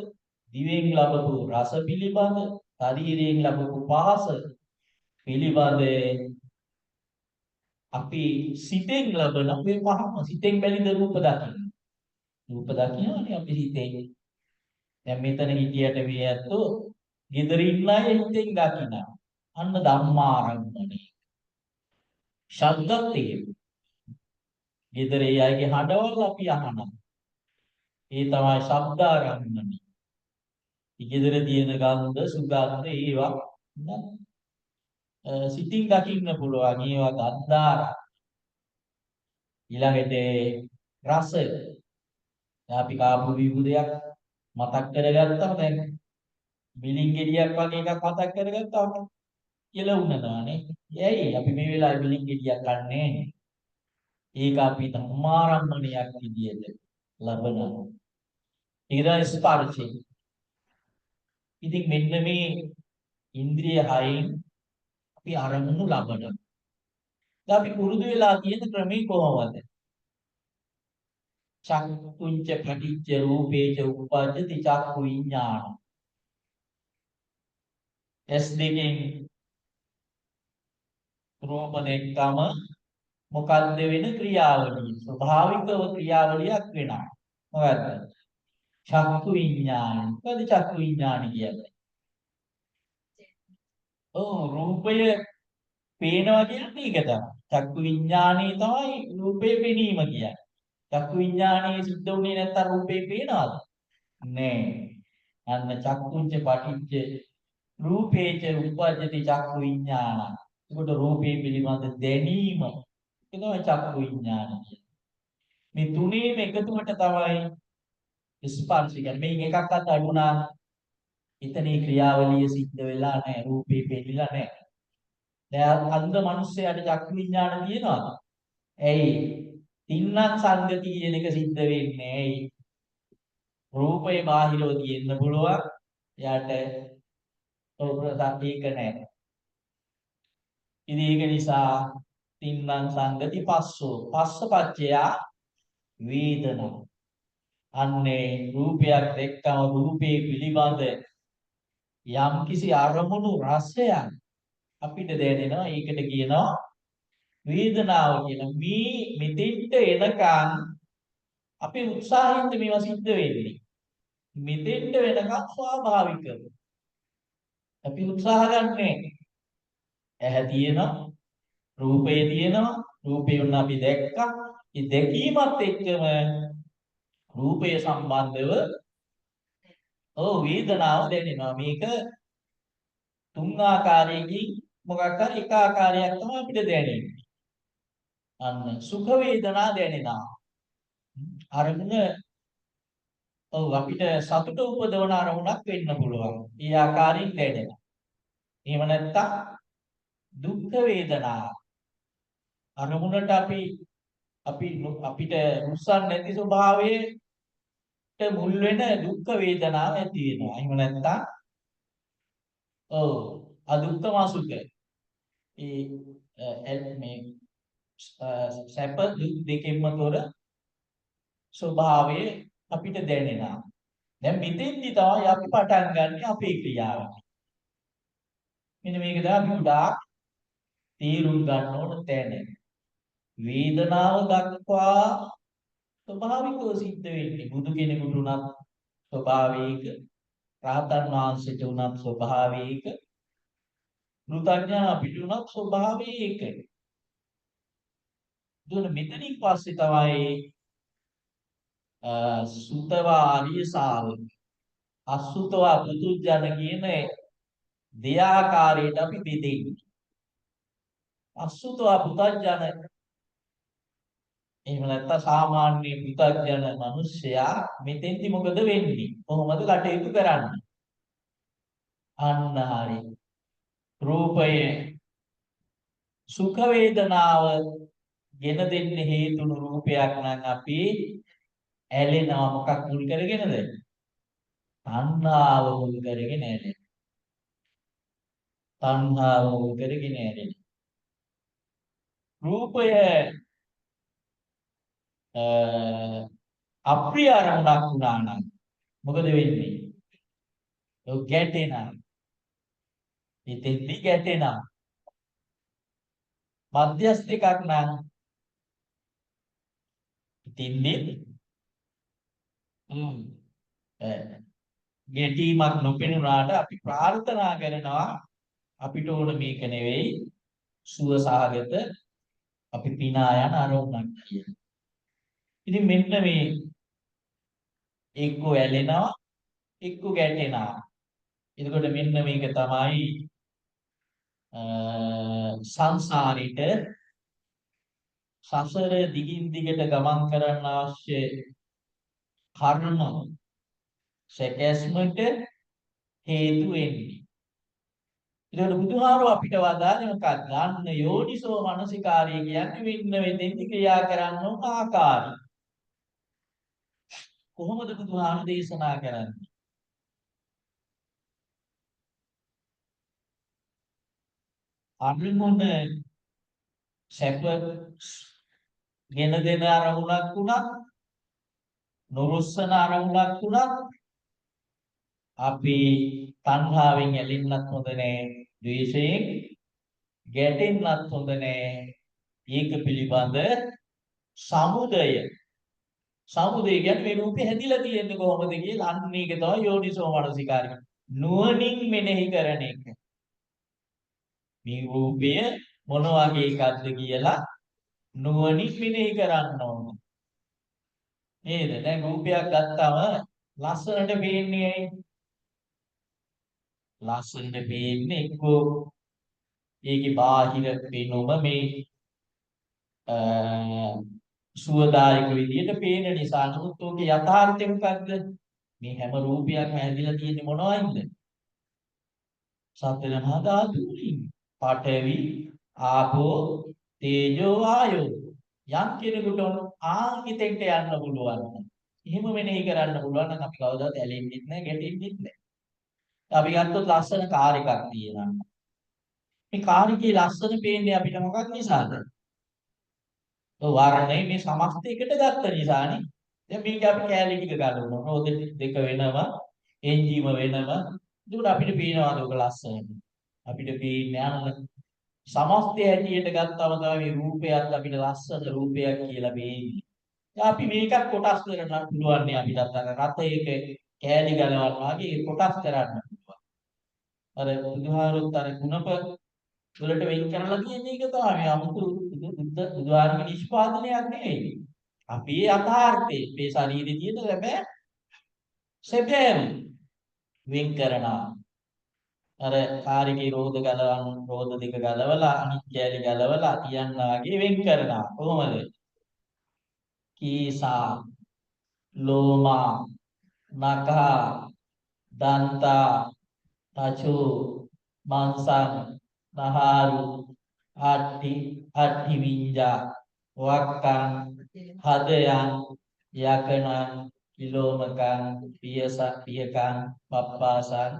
දිවෙන් ලැබපු රස පිළිබඳ, ශරීරයෙන් ලැබපු පහස පිළිබඳ අපි සිතෙන් ලබන මේ පහම සිතෙන් බැලිද රූප දකින්න. රූප දකින්නනේ අපි හිතෙන්. දැන් මෙතන හිටියට මේ ඇත්තෝ ගෙදර ඉන්න අය හිතෙන් දකිනවා. අන්න ධම්මාරම්මණය. ශබ්දත් එහෙම. ගෙදර ඒ අයගේ හඬවල් අපි අහනවා. ඒ තමයි ශබ්දාරම්මණය. ගෙදර තියෙන ගන්ධ සුගන්ධ ඒවා සිතින් දකින්න පුළුවන්. ඒවා ගන්ධාර. ඊළඟට රස. අපි කාපු විවිධයක් මතක් කරගත්තම දැන් බිලින් ගෙඩියක් වගේ එකක් මතක් කරගත්තාම කියලා උනනවානේ. ඇයි අපි මේ වෙලාවේ බිලින් ගෙඩියක් ගන්නෑ? ඒක අපි ධම්මාරම්මණයක් විදියට ලබනවා. ඊළඟ ස්පර්ශය. ඉතින් මෙන්න මේ ඉන්ද්‍රිය හයෙන් අපි අරමුණු ලබනවා. දැන් අපි පුරුදු වෙලා තියෙන ක්‍රමේ කොහොමද? චක්කුංච පටිච්ච රූපේච උප්පජ්ජති චක්කු විඥාන. ඇස් දෙකෙන් රූප දැක්කම මොකද්ද වෙන ක්‍රියාවලිය? ස්වභාවිකව ක්‍රියාවලියක් වෙනවා. මොකද්ද? චක්කු විඥාන. මොකද චක්කු විඥාන කියන්නේ? ඔව් රූපය පේනවා කියන්නේ ඒක තමයි. චක්කු විඥානේ තමයි රූපේ පෙනීම කියන්නේ. චක්කු විඥානේ සිද්ධ වුණේ නැත්නම් රූපේ පේනවද? නෑ. අන්න චක්කුංච පටිච්ච රූපේච උප්පජ්ජති චක්කු විඥාන. ඒකට රූපේ පිළිබඳ දැනීම ඒක තමයි චක්කු විඥාන කියන්නේ. මේ තුනේම එකතුවට තමයි ස්පර්ශ කියන්නේ. මේක එකක්වත් අඩුණා එතනේ ක්‍රියාවලිය සිද්ධ වෙලා නැහැ. රූපේ පෙන්නලා නැහැ. දැන් අන්ධ මිනිස්සයාට චක්කු විඥාන තියෙනවද? ඇයි? තින්නං සංගති කියන එක සිද්ධ වෙන්නේ ඇයි? රූපේ බාහිරව තියෙන්න පුළුවන්. එයාට ඔබට ඒක නැහැ. ඉතින් ඒක නිසා තින්නං සංගති පස්සෝ පස්සපච්චයා වේදනා. අන්නේ රූපයක් දැක්කම රූපේ පිළිබඳ යම් කිසි අරමුණු රසයක් අපිට දැනෙනවා. ඒකට කියනවා වේදනාව කියලා. මේ මෙතෙන්ට එනකන් අපි උත්සාහින්ද මේවා සිද්ධ වෙන්නේ. මෙතෙන්ට වෙනකම් ස්වාභාවිකව අපි උත්සාහ ගන්නෑ. ඇහැ තියෙනවා, රූපය තියෙනවා, රූපය වුණ අපි දැක්කා. ඒ දැකීමත් එක්කම රූපය සම්බන්ධව වේදනාව දැනෙනවා. මේක තුන් ආකාරයකින් මොකක් හරි එක ආකාරයක් තමයි අපිට දැනෙන්නේ. අන්න සුඛ වේදනා දැනෙනවා. අරමුණ අපිට සතුට උපදවන අරමුණක් වෙන්න පුළුවන්. ඒ ආකාරයෙන් දැනෙනවා. එහෙම නැත්නම් දුක්ඛ වේදනා අරමුණට අපිට රුස්සන් නැති ස්වභාවයට මුල් වෙන දුක්ඛ වේදනාව ඇති වෙනවා. එහෙම නැත්නම් අදුක්ඛම සුඛ මේ සැප දුක් දෙකෙන්ම තොර ස්වභාවය අපිට දැනෙනවා. දැන් මෙතෙන්දි තමයි අපි පටන් ගන්න අපේ ක්‍රියාව. මෙන්න මේක තමයි අපි උඩාක් තීරුම් ගන්න ඕන තැන. වේදනාව දක්වා ස්වභාවිකව සිද්ධ වෙන්නේ බුදු කෙනෙකුට උනත් ස්වභාවික, රහතන් වහන්සේට උනත් ස්වභාවික, කෘතඥා අපිට උනත් ස්වභාවික. දුන මෙතනින් පස්සේ තමයි සුතවා ආර්ය ශාවක අසුතවා පුදුජන කියන දෙආකාරයට අපි බෙදෙන්නේ. අසුතවා පුදුජන එහෙම නැත්නම් සාමාන්‍ය පුදුජන මිනිසයා මෙතෙන්දි මොකද වෙන්නේ? කොහොමද කටයුතු කරන්නේ? අන්න හරි. රූපය සුඛ වේදනාව ගෙන දෙන්න හේතුණු රූපයක් නම් අපි ඇලෙනවා. මොකක් මුල් කරගෙනද? තණ්හාව මුල් කරගෙන ඇලෙන. තණ්හාව මුල් කරගෙන ඇලෙන. රූපය අප්‍රිය අරමුණක් වුණා නම් මොකද වෙන්නේ? ඔය ගැටෙනවා. ඉතින්දි ගැටෙනවා. මධ්‍යස්ථ එකක් නම් ඉතින්දි ගැටීමක් නොපෙනුනාට අපි ප්‍රාර්ථනා කරනවා අපිට ඕන මේක නෙවෙයි සුවසහගත අපි පිනා යන අරමුණක් කියලා. ඉතින් මෙන්න මේ එක්ක ඇලෙනවා එක්ක ගැටෙනවා. එතකොට මෙන්න මේක තමයි සංසාරෙට සසර දිගින් දිගට ගමන් කරන්න අවශ්‍ය කර්ම සැකැස්මට හේතු වෙන්නේ. ඒකට බුදුහාරෝ අපිට වදාළේ මොකක්ද? ගන්න යෝනිසෝ මනසිකාරය කියන්නේ මෙන්න මෙතෙන්දි ක්‍රියා කරන්න ඕන ආකාරය. කොහොමද බුදුහාරෝ දේශනා කරන්නේ? අනුමුණ සැප ගෙන දෙන අරමුණක් වුණත් නොරුස්සන අරමුණක් වුණත් අපි තණ්හාවෙන් ඇලෙන්නත් හොඳ නෑ, ද්වේෂයෙන් ගැටෙන්නත් හොඳ නෑ. ඒක පිළිබඳ සමුදය කියන්නේ මේ රූපේ හැදිලා තියෙන්නේ කොහොමද කියලා අන්න ඒක තමයි යෝනිසෝ මනසිකාරය. නුවණින් මෙනෙහි කරන එක. මේ රූපය මොන වගේ එකක්ද කියලා නුවණින් මෙනෙහි කරන්න ඕන. නේද? දැන් රූපයක් ගත්තාම ලස්සනට පේන්නේ ඇයි? ලස්සනට පේන්නේ එක්කෝ ඒකේ බාහිර පේනොම මේ සුවදායක විදියට පේන නිසා. නමුත් ඔකේ යථාර්ථය මොකද්ද? මේ හැම රූපයක්ම හැදිලා තියෙන්නේ මොනවයින්ද? සතර මහා ධාතු වලින්. පඨවි, ආපෝ, තේජෝ, වායෝ. යම් කෙනෙකුට ආන්විතෙන්ට යන්න පුළුවන්. එහෙම මෙනෙහි කරන්න පුළුවන් නම් අපි කවදාවත් ඇලෙන්නෙත් නැහැ, ගැටෙන්නෙත් නැහැ. අපි ගත්තොත් ලස්සන කාර් එකක් තියෙනවා. මේ කාර් එකේ ලස්සන පේන්නේ අපිට මොකක් නිසාද? වර්ණය මේ සමස්ත එකට ගත්ත නිසානේ. දැන් මේක අපි කැලේ ටික ගන්නවා. රෝද දෙක වෙනවා, එන්ජිම වෙනවා. ඒක අපිට පේනවාද ඔක ලස්සන? අපිට පේන්නේ යන සමස්තය හැටියට ගත්තම තමයි මේ රූපයත් අපිට ලස්සන රූපයක් කියලා පේන්නේ. අපි මේකත් කොටස් කරන්න පුළුවන් නේ අපිටත් අර රතයක කෑලි ගලවනවා වගේ කොටස් කරන්න පුළුවන්. අර බුදුහාරොත් අර ගුණප වලට වෙන් කරලා තියෙන එක තමයි 아무තු බුදුහාරගේ නිෂ්පාදනයක් නෙවෙයි. අපි යථාර්ථයේ මේ ශරීරයේ තියෙන හැබැයි සැබෑම වෙන් කරනවා. අර කාර්යකේ රෝධ ගලවන රෝධ දෙක ගලවලා අනිත් කෑලි ගලවලා තියන්නා වගේ වෙන් කරනවා. කොහොමද? කීසා ලෝමා නඛා දන්තා තචු මාංසං නහාරු අට්ටි විඤ්ඤා වක්කං හදයන් යකනං කිලෝමකං පියකං පප්පාසං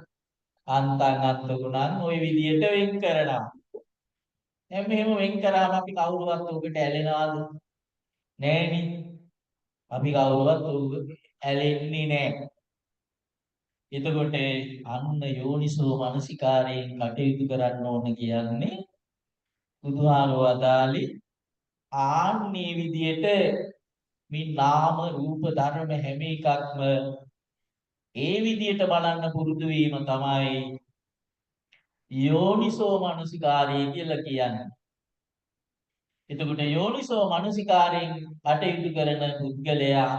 අන්තං අත්තුණන් ওই විදියට වෙන් කරනවා. දැන් මෙහෙම වෙන් කරාම අපි කවුරුවත් උකට ඇලෙනවද? නෑනේ. අපි කවුරුවත් උක ඇලෙන්නේ නෑ. එතකොට අන්න යෝනිසෝ මනසිකාරයෙන් කටයුතු කරන්න ඕන කියන්නේ බුදුහාරෝ අදාළේ ආන්නේ විදියට මේ නාම රූප ධර්ම හැම එකක්ම ඒ විදියට බලන්න පුරුදු වීම තමයි යෝනිසෝ මනසිකාරය කියලා කියන්නේ. එතකොට යෝනිසෝ මනසිකාරයෙන් කටයුතු කරන පුද්ගලයා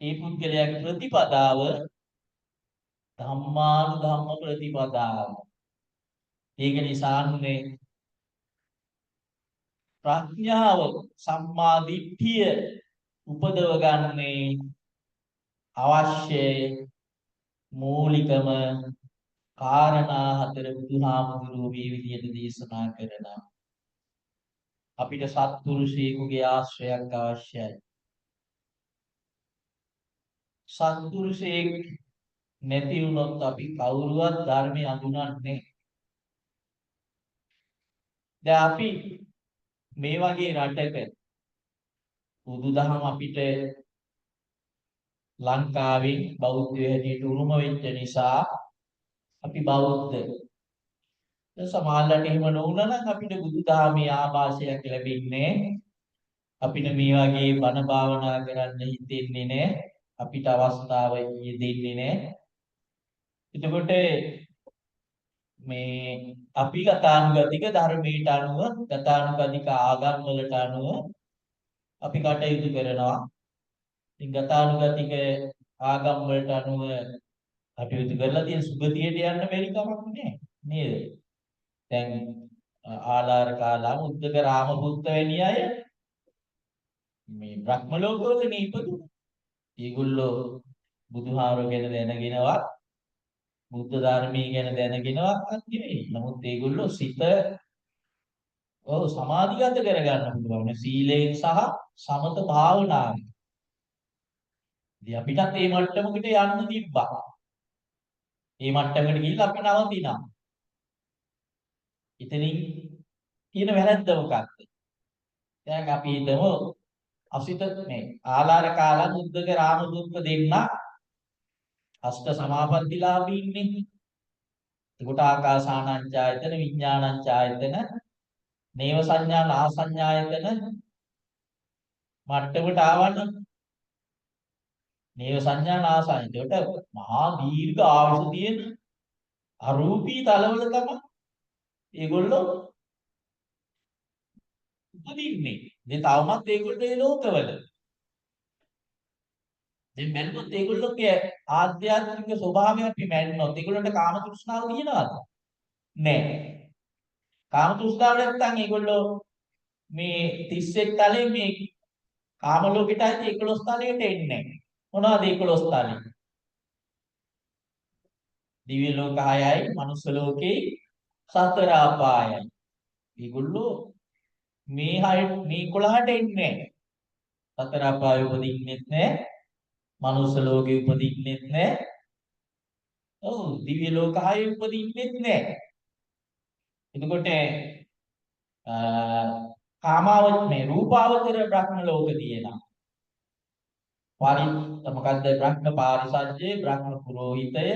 ඒ පුද්ගලයාගේ ප්‍රතිපදාව ධම්මානුධම්ම ප්‍රතිපදාව. ඒක නිසාන්නේ ප්‍රඥාව සම්මා දිට්ඨිය උපදව ගන්නේ අවශ්‍ය මූලිකම කාරණා හතර බුදුහාමුදුරුවෝ මේ විදිහට දේශනා කරනවා. අපිට සත්පුරුෂයෙකුගේ ආශ්‍රයයක් අවශ්‍යයි. සත්පුරුෂයෙක් නැති වුණොත් අපි කවුරුවත් ධර්මය අඳුනන්නේ. දැන් අපි මේ වගේ රටක බුදුදහම අපිට ලංකාවේ බෞද්ධය හැටියට උරුම වෙච්ච නිසා අපි බෞද්ධ. දැන් සමාජලට එහෙම නොවුණා නම් අපිට බුදුදහමේ ආభాෂයක් ලැබෙන්නේ අපිට මේ වගේ බණ භාවනා කරන්න හිතෙන්නේ නැහැ. අපිට අවස්ථාව දෙන්නේ නැහැ. එතකොට මේ අපි ගතානුගතික ධර්මයට අනුව ගතානුගතික ආගම් වලට අනුව අපි කටයුතු කරනවා. ඉතින් ගතානුගතික ආගම් වලට අනුව කටයුතු කරලා තියෙන සුගතියට යන්න බැරි කමක් නෑ නේද? දැන් ආලාර කාලා උද්දක රාමපුත්ත වැනි අය මේ බ්‍රහ්ම ලෝකවල නීපදුනා. ඒගොල්ලෝ බුදුහාරෝ ගැන දැනගෙනවත් බුද්ධ ධර්මයේ ගැන දැනගෙනවත් නෙවෙයි. නමුත් ඒගොල්ලෝ සිත සමාධිගත කරගන්න පුළුවන්. සීලයෙන් සහ සමත භාවනාවෙන්. ඉතින් අපිටත් මේ මට්ටමකට යන්න තිබ්බා. මේ මට්ටමකට ගිහිල්ලා අපි නවතිනවා. ඉතින් කියන වැරද්ද මොකක්ද? දැන් අපි හිතමු අසිත මේ ආලාර කාලා බුද්ධක රාමදුත්ත දෙන්න අෂ්ට සමාපත්තිලාභී ඉන්නේ. ඒකට ආකාසානංචායතන විඥානංචායතන නේව සංඥා නා සංඥායතන මට්ටමට ආවනම් නේව සංඥා නා සංඥාට මහා දීර්ඝ ආයුෂ තියෙන අරූපී තලවල තමයි ඒගොල්ලෝ උපදින්නේ. ඉතින් තවමත් ඒගොල්ලෝ ඒ ලෝකවල. දැන් මැන්නොත් ඒගොල්ලෝගේ ආධ්‍යාත්මික ස්වභාවය අපි මැන්නොත් ඒගොල්ලන්ට කාම තෘෂ්ණාව තියෙනවද? නැහැ. කාම තෘෂ්ණාව නැත්නම් ඒගොල්ලෝ මේ 31 තලයේ මේ කාම ලෝකෙට ඇති 11 තලයට එන්නේ නැහැ. මොනවද 11 තලෙ? දිව්‍ය ලෝක 6යි, මනුස්ස ලෝකේ සතර අපායයි. ඒගොල්ලෝ මේ 11ට එන්නේ නැහැ. සතර අපාය උපදින්නෙත් නැහැ. මනුස්ස ලෝකේ උපදින්නෙත් නැහැ. ඔව් දිව්‍ය ලෝක 6 උපදින්නෙත් නැහැ. එතකොට කාමාවච මේ රූපාවචර බ්‍රහ්ම ලෝක තියෙනවා. මොකද්ද බ්‍රහ්ම පාරිසජ්ජේ බ්‍රහ්ම පුරෝහිතය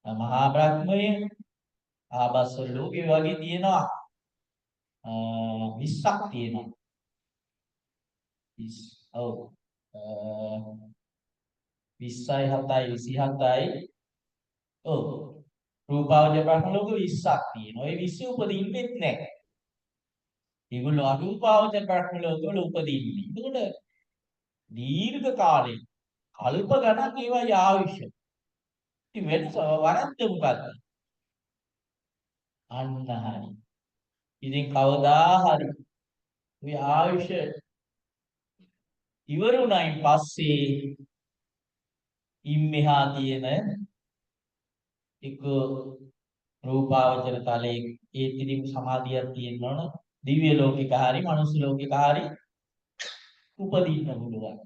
මහා බ්‍රහ්මය ආබස්සර ලෝකේ වගේ තියෙනවා 20ක් තියෙනවා. ඔව් 20යි 7යි 27යි. ඔව්. රූපාවචර බ්‍රහ්ම ලෝක 20ක් තියෙනවා. ඒ 20 උපදින්නෙත් නැහැ. ඒගොල්ලෝ අරූපාවචර බ්‍රහ්ම ලෝකවල උපදින්නේ. ඒකට දීර්ඝ කාලෙක කල්ප ගණන් ඒවා ආයුෂ. ඉතින් වෙනස වරද්ද මොකද්ද? අන්න හරි. ඉතින් කවදා හරි මේ ආයුෂ ඉවරුණයින් පස්සේ ඉම්මෙහා තියෙන එක රූපාවචර තලයේ ඒ තිරිම් සමාධියක් තියෙනවනේ දිව්‍ය ලෝකික හරි මනුස්ස ලෝකික හරි උපදින්න පුළුවන්.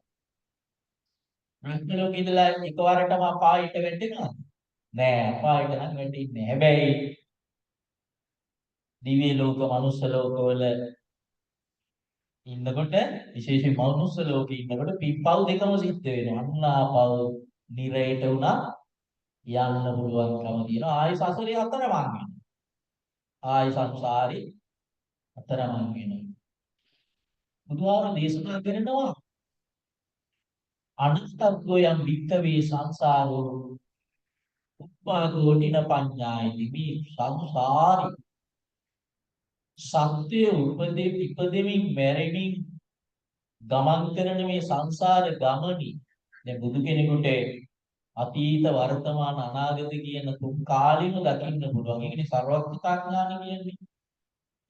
බ්‍රහ්ම ලෝකේ ඉඳලා එකවරටම අපායට වැටෙනවද? නෑ අපායට නම් වැටෙන්නේ නෑ. හැබැයි දිව්‍ය ලෝක මනුස්ස ලෝකවල ඉන්නකොට විශේෂයෙන් මනුස්ස ලෝකේ ඉන්නකොට පිප්පව් දෙකම සිද්ධ වෙනවා. අන්නාපව් නිරයට උනා යන්න පුළුවන්කම තියෙනවා. ආයි සසරේ අතරමං වෙනවා. ආයි සංසාරේ අතරමං වෙනවා. බුදුහාම දේශනා කරනවා අනත්තග්ගෝ යම් වික්කවේ සංසාරෝ උප්පාදෝටින පඤ්ඤායිති මේ සංසාරේ සත්‍ය ඉපදෙමින් මැරෙමින් ගමන් කරන මේ සංසාර ගමනි දැන් බුදු කෙනෙකුට අතීත වර්තමාන අනාගත කියන තුන් කාලෙම දකින්න පුළුවන්. ඒකනේ සර්වඥතා ඥාන කියන්නේ.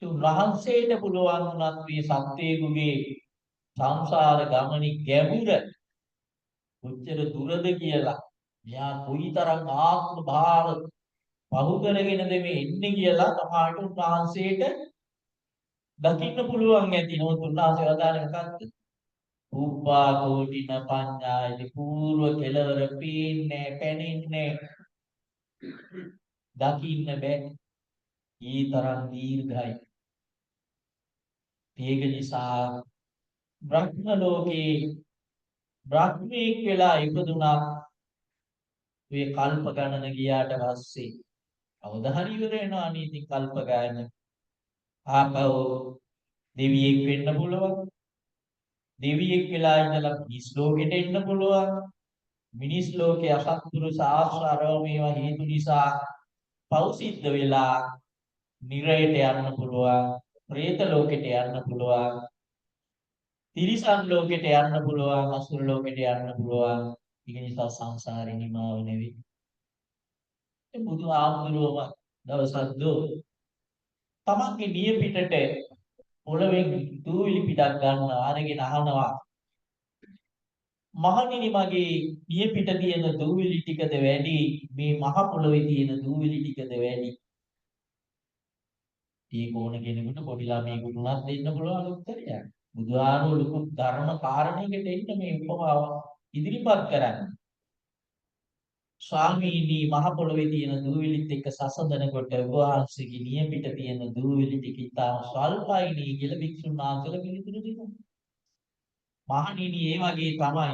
උන්වහන්සේට පුළුවන් වුණත් මේ සත්‍යයේ සංසාර ගමනේ ගැඹුර කොච්චර දුරද කියලා මෙයා කොයිතරම් ආත්ම භාව පහු කරගෙනද මේ එන්නේ කියලා තමයි උන්වහන්සේට දකින්න පුළුවන් ඇති. නමුත් උන්වහන්සේ වදාළේ මොකක්ද? උප්පා කෝටින පඤ්ඤායිති పూర్ව කෙලවර පීන්නේ පැනින්නේ දකින්න බෑ. ඊතරම් දීර්ඝයි. ඒක නිසා බ්‍රහ්ම ලෝකේ බ්‍රහ්මීක් වෙලා ඉපදුනා මේ කල්ප ගණන ගියාට පස්සේ කවදා හරි ඉවර වෙනවා නීති කල්ප ගණන. ආපහු දෙවියෙක් වෙන්න පුළුවන්. දෙවියෙක් වෙලා ඉඳලා මිනිස් ලෝකෙට එන්න පුළුවන්. මිනිස් ලෝකේ අසත්පුරුෂ ආශ්‍රව මේවා හේතු නිසා පව් සිද්ධ වෙලා නිරයට යන්න පුළුවන්. പ്രേත ලෝකෙට යන්න පුළුවන්. තිරිසන් ලෝකෙට යන්න පුළුවන්. අසුර ලෝකෙට යන්න පුළුවන්. ඒක නිසා සංසාරේ නිමාව නෙවෙයි. ඒ බුදු ආත්මරෝම දවසක් දෝ තමන්ගේ නිය පිටට පොළවෙන් දූවිලි පිටක් ගන්නවා අරගෙන අහනවා මහණෙනි මගේ නිය පිට තියෙන දූවිලි ටිකද වැඩි මේ මහ පොළවේ තියෙන දූවිලි ටිකද වැඩි ඒක ඕන කෙනෙකුට පොඩි ළමයෙකුට උනත් දෙන්න පුළුවන් උත්තරයක් බුදුහාමුදුරුවෝ ලොකු ධර්ම කාරණයකට එන්න මේ උපමාව ඉදිරිපත් කරන්නේ ස්වාමීනි මහ පොළවේ තියෙන දූවිලිත් එක්ක සසඳනකොට වහන්සේගේ නිය පිට තියෙන දූවිලි ටික ඉතාම ස්වල්පයිනි කියලා භික්ෂුන් වහන්සේලා පිළිතුරු දෙනවා. මහණෙනි ඒ වගේ තමයි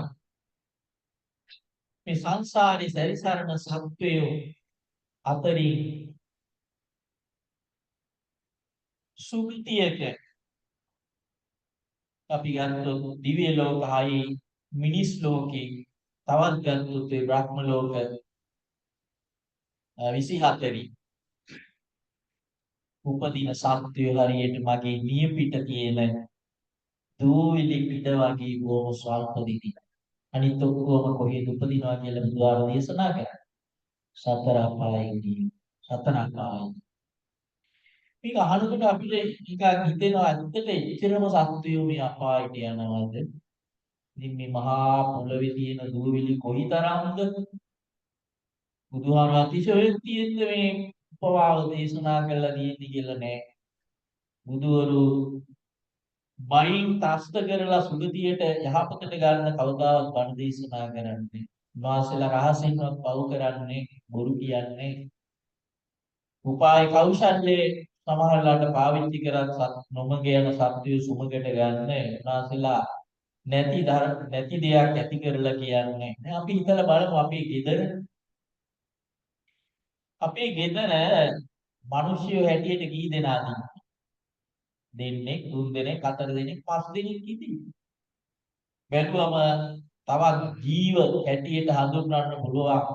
මේ සංසාරේ සැරිසරන සත්වයෝ අතරින් සුගතියක අපි ගත්තොත් දිව්‍ය ලෝකයි මිනිස් ලෝකේ තවත් ගත්තොත් ඒ බ්‍රහ්ම ලෝක 24 උපදින සත්වයෝ හරියට මගේ නිය පිට තියෙන දූවිලි පිට වගේ බොහොම ස්වල්ප දිටි. අනිත් ඔක්කොම කොහෙද උපදිනවා කියලා බුදුආර දේශනා කරා. සතර අපායේදී සතර අපායයි. මේක අහනකොට අපිට නිකන් හිතෙනවා ඇත්තට එච්චරම සත්වයෝ මේ අපායට යනවද? ඉතින් මේ මහා පොළවේ තියෙන දූවිලි කොයිතරම්ද? බුදුහාම අතිශයෝක්තියෙන්ද මේ උපවාව දේශනා කළා තියෙන්නේ කියලා නෑ. බුදුවරු බයින් ත්‍ස්ත කරලා සුගතියට යහපතට ගන්න කවදාවත් බණ දේශනා කරන්නේ. වාසල රහසින්වත් පව් කරන්නේ බොරු කියන්නේ. උපාය කෞශල්‍යයේ සමහරලාට පාවිච්චි කරත් නොමග යන සත්‍යය සුමගට ගන්න වාසලා නැති දෙයක් ඇති කරලා කියන්නේ. අපි හිතලා බලමු අපේ ගෙදර මිනිස්සු හැටියට කී දෙනාද? දෙන්නෙක්, තුන් දෙනෙක්, හතර දෙනෙක්, පස් දෙනෙක් ඉතියි. බැලුවම තවත් ජීව හැටියට හඳුන්වන්න පුළුවන්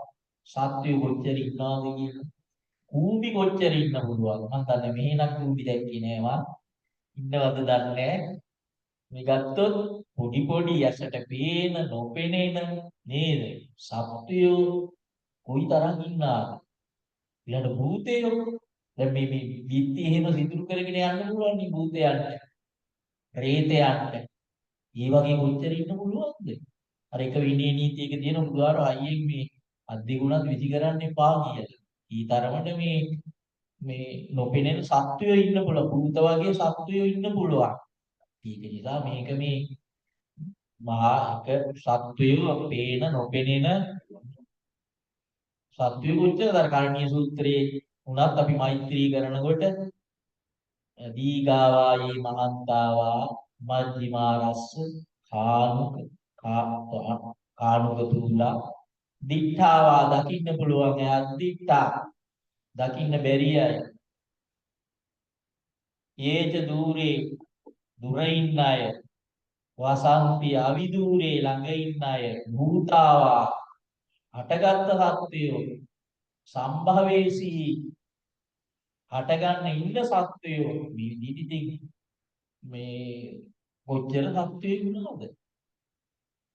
සත්වය කොච්චර ඉන්නවද කියලා. කූඹි කොච්චර ඉන්න පුළුවන්. මම දන්නේ මෙහෙනම් කූඹි දැක්කේ නෑවා. ඉන්නවද දන්නේ නෑ. මේ ගත්තොත් පොඩි පොඩි ඇසට පේන නොපෙනෙන නේද? සත්වයෝ කොයිතරම් ඉන්නවද? ඊළඟ භූතයෝ දැන් මේ බිත්ති එහෙම සිදුරු කරගෙන යන්න පුළුවන් නේ භූතයන්ට. ප්‍රේතයන්ට. ඒ වගේ කොච්චර ඉන්න පුළුවන්ද? අර එක විනය නීතියක තියෙන උදාර අයියෙන් මේ අධිගුණත් විසි කරන්න එපා කියලා. ඊතරමට මේ නොපෙනෙන සත්වයෝ ඉන්න පුළුවන්. භූත වගේ සත්වයෝ ඉන්න පුළුවන්. ඒක නිසා මේක මේ මහා එක සත්වයෝ පේන නොපෙනෙන සත්වයෝ කොච්චරද අර කරණීය සූත්‍රයේ උනත් අපි මෛත්‍රී කරනකොට දීගාවායේ මහන්තාවා මජ්ක්‍ධිමා රස්ස කානුක කානුක තුලා දිඨාවා දකින්න පුළුවන් එයා දිඨා දකින්න බැරි අය ඒච දූරේ දුර ඉන්න අය වසන්ති අවිදූරේ ළඟ ඉන්න අය භූතාවා හටගත් සත්වයෝ සම්භවේසී හටගන්න ඉන්න සත්වයෝ මේ විදිහට මේ කොච්චර සත්වයෝ ඉන්නවද?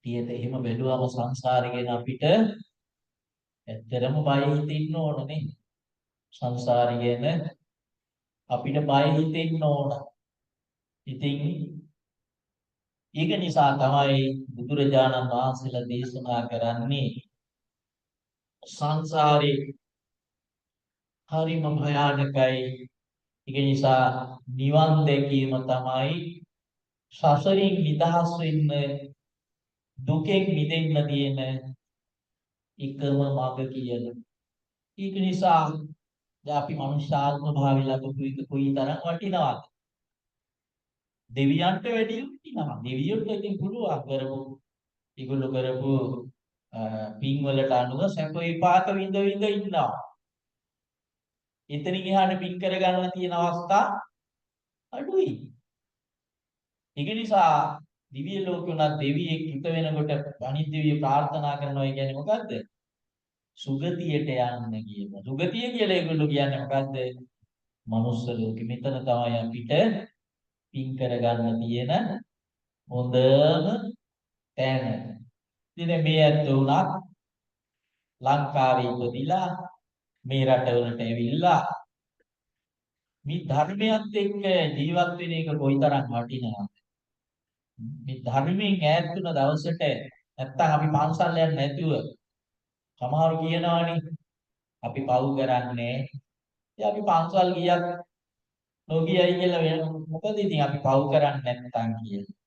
ඊට එහෙම බැලුවම සංසාරේ ගැන අපිට ඇත්තටම බය හිතෙන්න ඕන නේ. සංසාරේ ගැන අපිට බය හිතෙන්න ඕන. ඉතින් ඒක නිසා තමයි බුදුරජාණන් වහන්සේලා දේශනා කරන්නේ සංසාරේ හරිම භයානකයි. ඒක නිසා නිවන් දැකීම තමයි සසරින් නිදහස් වෙන්න දුකෙන් මිදෙන්න තියෙන එකම මඟ කියලා. ඒක නිසා දැන් අපි මනුෂ්‍යාත්ම භාවය ලැබපු එක කොයිතරම් වටිනවද? දෙවියන්ට වැඩිය වටිනවා. දෙවියන්ට ඉතින් පුළුවන් කරපු ඒගොල්ලෝ කරපු පින් වලට අනුව සැප විපාක විඳ විඳ ඉන්නවා. එතනින් එහාට පින් කරගන්න තියෙන අවස්ථා අඩුයි. ඒක නිසා දිව්‍ය ලෝකේ උනා දෙවියෙක් හිත වෙනකොට අනිත් දෙවියෝ ප්‍රාර්ථනා කරනවා කියන්නේ මොකද්ද? සුගතියට යන්න කියන. සුගතිය කියලා ඒගොල්ලෝ කියන්නේ මොකද්ද? මනුස්ස ලෝකෙ. මෙතන තමයි අපිට පින් කරගන්න තියෙන හොඳම තැන. ඉතින් මේ ඇත්ත උනා ලංකාවේ ඉපදිලා මේ රටවලට ඇවිල්ලා මේ ධර්මයත් එක්ක ජීවත් වෙන එක කොයිතරම් වටිනවද? මේ ධර්මයෙන් ඈත් වෙන දවසට නැත්තම් අපි පන්සල් යන්නේ නැතුව සමහරු කියනවානේ අපි පව් කරන්නේ. ඉතින් අපි පන්සල් ගියත් නොගියයි කියලා වෙන මොකද ඉතින් අපි පව් කරන්නේ නැත්තම් කියලා.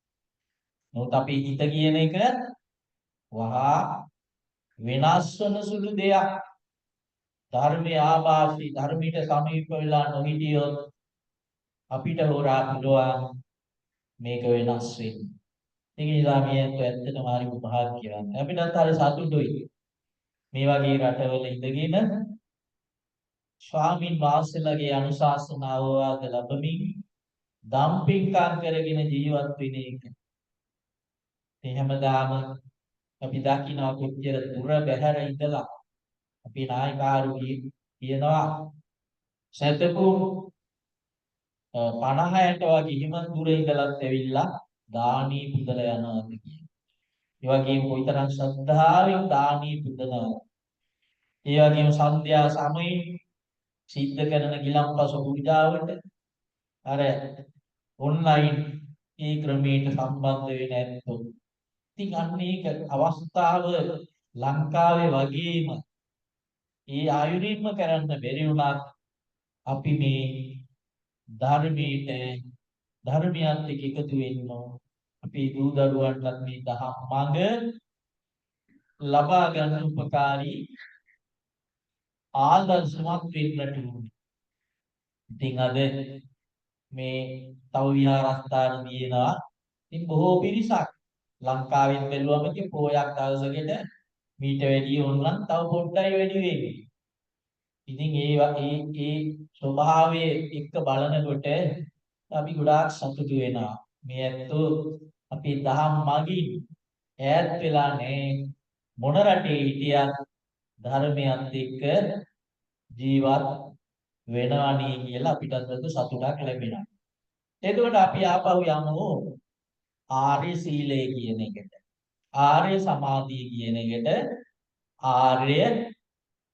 නමුත් අපි හිත කියන එක වහා වෙනස් වන සුළු දෙයක්. ධර්මයේ ආభాෂී ධර්මයට සමීප වෙලා නොහිටියොත් අපිට හොරා පුළුවන් මේක වෙනස් වෙන්න. ඒක නිසා මේක ඇත්තටම හරි භාග්‍යවත්. අපිටත් හරි සතුටුයි. මේ වගේ රටවල ඉඳගෙන ස්වාමින් වහන්සේලාගේ අනුශාසනාව වාද ලැබමින් දම්පින්කම් කරගෙන ජීවත් වෙන එක. එහෙමදාම අපි දකින්න කොච්චර දුර බැහැර ඉඳලා අපි නායකාරු කියනවා සතපුම් 50ට වගේ හිම දුර ඉඳලත් ඇවිල්ලා දානී පුදලා යනවා කියන. ඒ වගේම කොයිතරම් ශ්‍රද්ධාවෙන් දානී පුදනවා. ඒ වගේම සන්ධ්‍යා සමයේ සිද්ධ කරන ගිලම්පස පූජාවට අර ඔන්ලයින් ඒ ක්‍රමයට සම්බන්ධ වෙන ඇත්තෝ. ඉතින් අන්න ඒක අවස්ථාව ලංකාවේ වගේම ඒ ආයුරින්ම කරන්න බැරි වුණත් අපි මේ ධර්මයට ධර්මයත් එක්ක එකතු වෙන්න අපේ දූ දරුවන්ටත් මේ දහම් මඟ ලබා ගන්න උපකාරී ආදර්ශමත් වෙන්නට ඕනේ. ඉතින් අද මේ තව විහාරස්ථාන දිනනවා. ඉතින් බොහෝ පිරිසක් ලංකාවෙන් බැලුවම ඉතින් පොයක් දවසකට මීට වැඩි ඕනනම් තව පොඩ්ඩයි වැඩි වෙන්නේ. ඉතින් ඒ ස්වභාවයේ එක්ක බලනකොට අපි ගොඩාක් සතුටු වෙනවා. මේ ඇත්තෝ අපි දහම් මගින් ඈත් වෙලා නැහැ. මොන රටේ හිටියත් ධර්මයත් එක්ක ජීවත් වෙනවනේ කියලා අපිටත් සතුටක් ලැබෙනවා. එතකොට අපි ආපහු යමු ආර්ය සීලය කියන එකට. ආර්ය සමාධිය කියන එකට. ආර්ය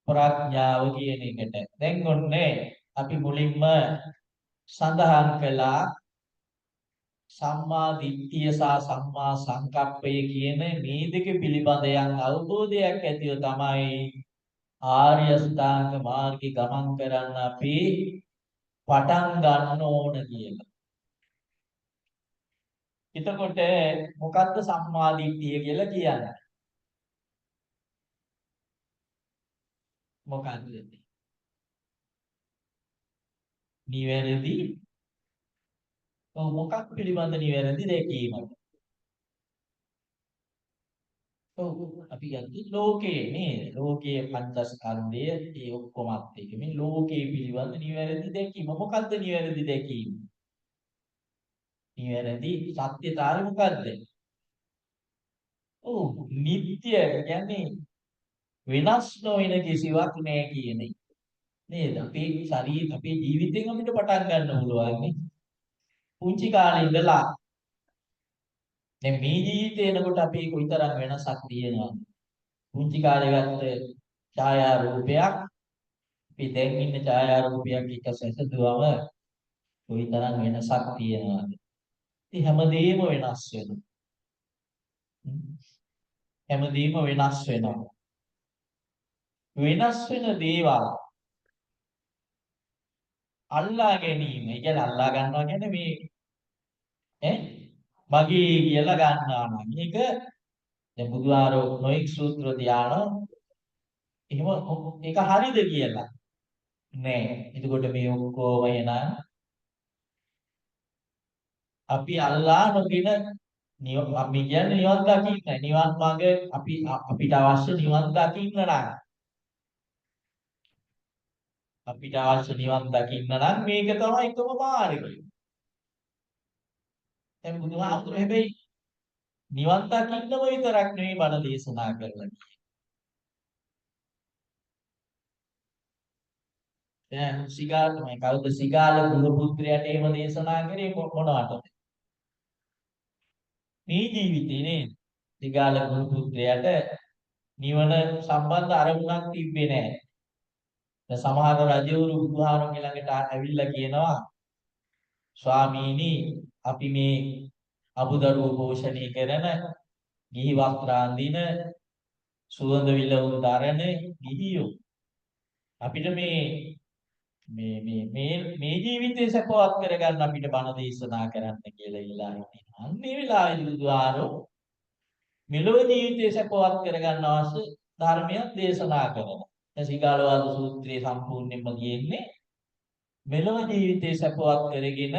ප්‍රඥාව කියන එකට. දැන් ඔන්නේ අපි මුලින්ම සඳහන් කළා සම්මා දිට්ඨිය සහ සම්මා සංකප්පය කියන මේ දෙක පිළිබඳ යම් අවබෝධයක් ඇතිව තමයි ආර්ය අෂ්ටාංග මාර්ගේ ගමන් කරන්න අපි පටන් ගන්න ඕන කියලා. එතකොට මොකද්ද සම්මා දිට්ඨිය කියලා කියන්නේ? මොකද්ද? නිවැරදි මොකක් පිළිබඳ නිවැරදි දැකීම. ඔව් අපි යන්නේ ලෝකයේ නේද? ලෝකයේ පංචස්කන්ධය ඒ ඔක්කොමත් එක මේ ලෝකයේ පිළිබඳ නිවැරදි දැකීම. මොකද්ද නිවැරදි දැකීම? නිවැරදි සත්‍යතාවය මොකද්ද? ඔව් නිට්ටය කියන්නේ වෙනස් නොවන කිසිවක් නෑ කියන එක. නේද? අපේ ශරීර අපේ ජීවිතෙන් අපිට පටන් ගන්න පුළුවන් නේ. පුංචි කාලේ ඉඳලා දැන් මේ ජීවිතේ එනකොට අපි කොයිතරම් වෙනසක් තියෙනවද? පුංචි කාලේ ගත්ත ඡායාරූපයක් අපි දැන් ඉන්න ඡායාරූපයක් එක සැසඳුවම කොයිතරම් වෙනසක් තියෙනවද? ඉතින් හැමදේම වෙනස් වෙනවා. හැමදේම වෙනස් වෙනවා. වෙනස් වෙන දේවල් අල්ලා ගැනීම. ඒ කියන්නේ අල්ලා ගන්නවා කියන්නේ මේ මගේ කියලා ගන්නවා නම් මේක දැන් බුදුආරෝ නොඑක් සූත්‍ර ධාන එහෙම ඒක හරිද කියලා නෑ. එතකොට මේ ඔක්කොම එනං අපි අල්ලා නොගෙන අපි කියන්නේ නිවන් දකින්න. නිවන් මාර්ග අපිට අවශ්‍ය නිවන් දකින්න නම් අපිට අවශ්‍ය නිවන් දකින්න නම් මේක තමයි එකම මාර්ගය. දැන් බුදුහාමුදුරුවෝ හැබැයි නිවන් දකින්නම විතරක් නෙවෙයි බණ දේශනා කරලා. දැන් සිගාල මේ කවුද සිගාල ගුරු පුත්‍රයාට එහෙම දේශනා කරේ මොනවටද? මේ ජීවිතේ නේද? සිගාල ගුරු පුත්‍රයාට නිවන සම්බන්ධ අරමුණක් තිබ්බේ නැහැ. දැන් සමහර රජවරු බුදුහාමුදුරුවෝ ළඟට ඇවිල්ලා කියනවා ස්වාමීනි අපි මේ අමුදරුව පෝෂණය කරන ගිහි වස්ත්‍ර අඳින සුවඳ විලවුන් දරන ගිහියෝ අපිට මේ ජීවිතේ සපවත් කරගන්න අපිට බණ දේශනා කරන්න කියලා ඉල්ලා හිටිනවා. අන්නේ වෙලාවේ බුදුආරෝ මෙලොව ජීවිතේ සපවත් කරගන්න අවශ්‍ය ධර්මයක් දේශනා කරනවා. දැන් සීගාලවාද සූත්‍රයේ සම්පූර්ණයෙන්ම තියෙන්නේ මෙලොව ජීවිතේ සපවත් කරගෙන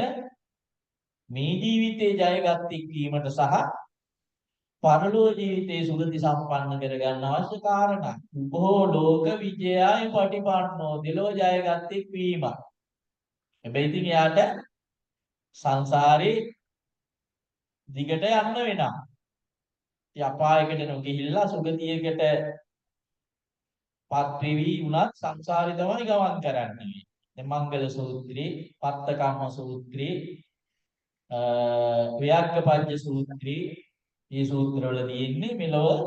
මේ ජීවිතේ ජයගත් එක්වීමට සහ පරලෝක ජීවිතේ සුගති සම්පන්න කරගන්න අවශ්‍ය කාරණා. බොහෝ ලෝක විජයයි පටිපන්නෝ දෙලෝ ජයගත් එක්වීම. හැබැයි ඉතින් යාට සංසාරේ දිගට යන්න වෙනවා. ඉතින් අපායකට නොගිහිල්ලා සුගතියකට පත් වෙවි වුණත් සංසාරේ තමයි ගමන් කරන්නේ. දැන් මංගල සූත්‍රේ, පත්තකම්ම සූත්‍රේ, ව්‍යාග්ගපඤ්ඤ සූත්‍රේ මේ සූත්‍රවල තියෙන්නේ මෙලොව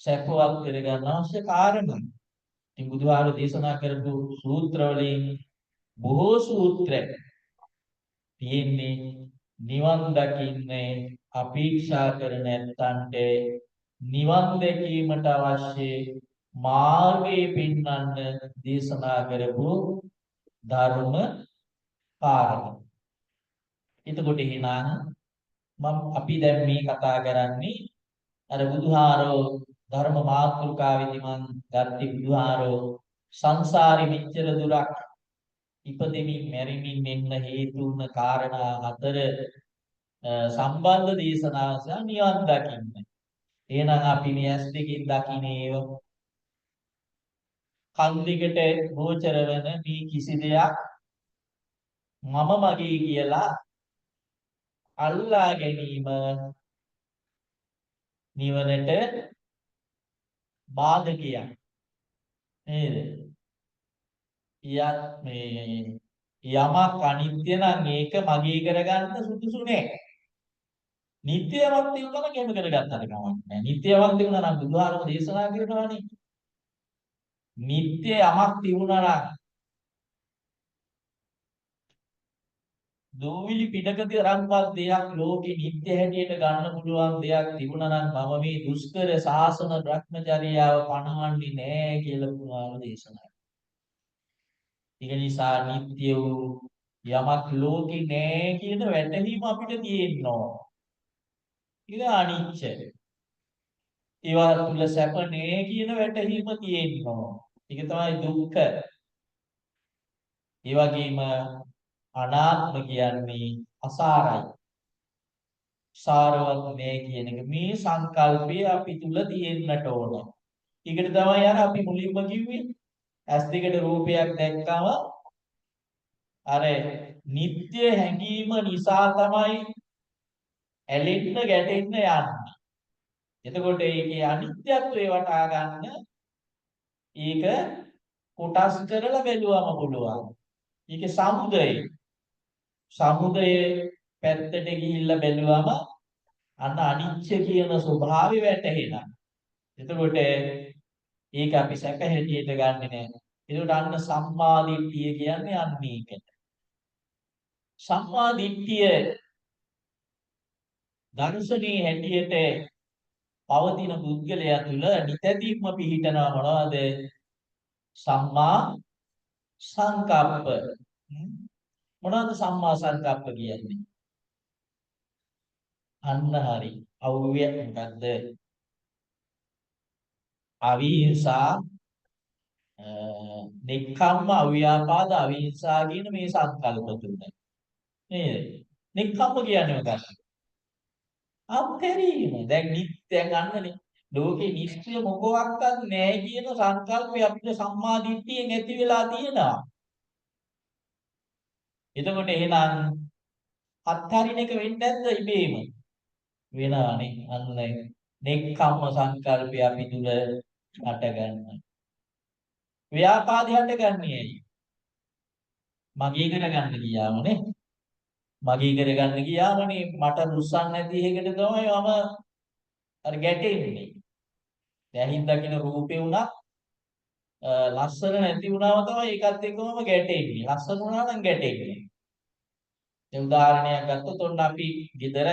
සැපවත් කරගන්න අවශ්‍ය කාරණා. ඉතින් බුදුහාමුදුරු දේශනා කරපු සූත්‍රවලින් බොහෝ සූත්‍ර තියෙන්නේ නිවන් දකින්නේ අපේක්ෂා කරන නැත්තන්ට නිවන් දැකීමට අවශ්‍ය මාර්ගය පෙන්වන්න දේශනා කරපු ධර්ම කාරණා. එතකොට එහෙනම් අපි දැන් මේ කතා කරන්නේ අර බුදුහාරෝ ධර්ම මාතෘකාවේදී මං ගත්තේ බුදුහාරෝ සංසාරෙ මෙච්චර දුරක් ඉපදෙමින් මැරෙමින් එන්න හේතු වුණ කාරණා හතර සම්බන්ධ දේශනාව සහ නිවන් දකින්න. එහෙනම් අපි මේ ඇස් දෙකෙන් දකින්නේව කන් දෙකට ගෝචර වෙන මේ කිසි දෙයක් මම මගේ කියලා අල්ලා ගැනීම නිවනට බාධකයක් නේද? යත් මේ යමක් අනිත්‍ය නම් ඒක මගේ කරගන්න සුදුසු නෑ. නිට්ටයවක් තියුණා නම් එහෙම කරගත්තට කමක් නෑ. නිට්ටයවක් තියුණා නම් බුදුහාරම දේශනා කරනවානේ. නිට්ටය යමක් තියුණා නම් දෝවිලි පිටක තරම්වත් දෙයක් ලෝකේ නිට්ටය හැටියට ගන්න පුළුවන් දෙයක් තිබුණා නම් මම මේ දුෂ්කර ශාසන භ්‍රමචර්යාව පණවන්නේ නෑ කියලා බුදුහාරම දේශනා. ඒක නිසා නිට්ටය වූ යමක් ලෝකේ නෑ කියන වැටහීම අපිට තියෙනවා. ඒක අනිච්චය. ඒවා තුල සැප නෑ කියන වැටහීම තියෙනවා. ඒක තමයි දුක්ඛ. ඒ වගේම අනාත්ම කියන්නේ අසාරයි. සාරවත් නෑ කියන එක මේ සංකල්පය අපි තුල තියෙන්නට ඕන. ඒකට තමයි අර අපි මුලින්ම කිව්වේ ඇස් දෙකට රූපයක් දැක්කම අර නিত্য හැඟීම නිසා තමයි ඇලෙන්න ගැටෙන්න යන්නේ. එතකොට ඒකේ අනිත්‍යත්වය වටහා ගන්න ඒක කොටස් කරලා බැලුවම පුළුවන්. ඒකේ සමුදය පැත්තට ගිහිල්ලා බැලුවම අන්න අනිච්ච කියන ස්වභාවය වැටහෙනවා. එතකොට ඒක අපි සැක හැටියට ගන්නෙ නෑ. ඒකට අන්න සම්මා දිට්ඨිය කියන්නේ අන්න ඒකට. සම්මා දිට්ඨිය දර්ශනීය හැටියට පවතින පුද්ගලයා තුළ නිතැතිම්ම පිහිටනවා මොනවද? සම්මා සංකප්ප. මොනවද සම්මා සංකප්ප කියන්නේ? අන්න හරි. අවුවේ මොකද්ද? අවිහිංසා, නික්ඛම්ම, අව්‍යාපාද, අවිහිංසා කියන මේ සංකල්ප තුන. නේද? නික්ඛම්ම කියන්නේ මොකක්ද? අත්හැරීම. දැන් අන්නනේ ලෝකේ නිත්‍ය මොකක්වත් නැහැ කියන සංකල්පය අපිට සම්මා දිට්ඨියෙන් ඇති වෙලා තියෙනවා. එතකොට එහෙනම් අත්හරින එක වෙන්නේ නැද්ද ඉබේම? වෙනානේ. අන්න නෙක්ඛම්ම සංකල්පය අපි තුල හට ගන්න. ව්‍යාපාදේ හටගන්නේ ඇයි? මගේ කරගන්න ගියාමනේ. මගේ කරගන්න ගියාමනේ මට රුස්සන් නැති එකකට තමයි මම අර ගැටෙන්නේ. දැනින් දකින්න රූපේ උනත් ලස්සන නැති වුණාම තමයි ඒකත් එක්කමම ගැටෙන්නේ. ලස්සන වුණා නම් ගැටෙන්නේ. දැන් උදාහරණයක් ගත්තොත් ඔන්න අපි ගෙදර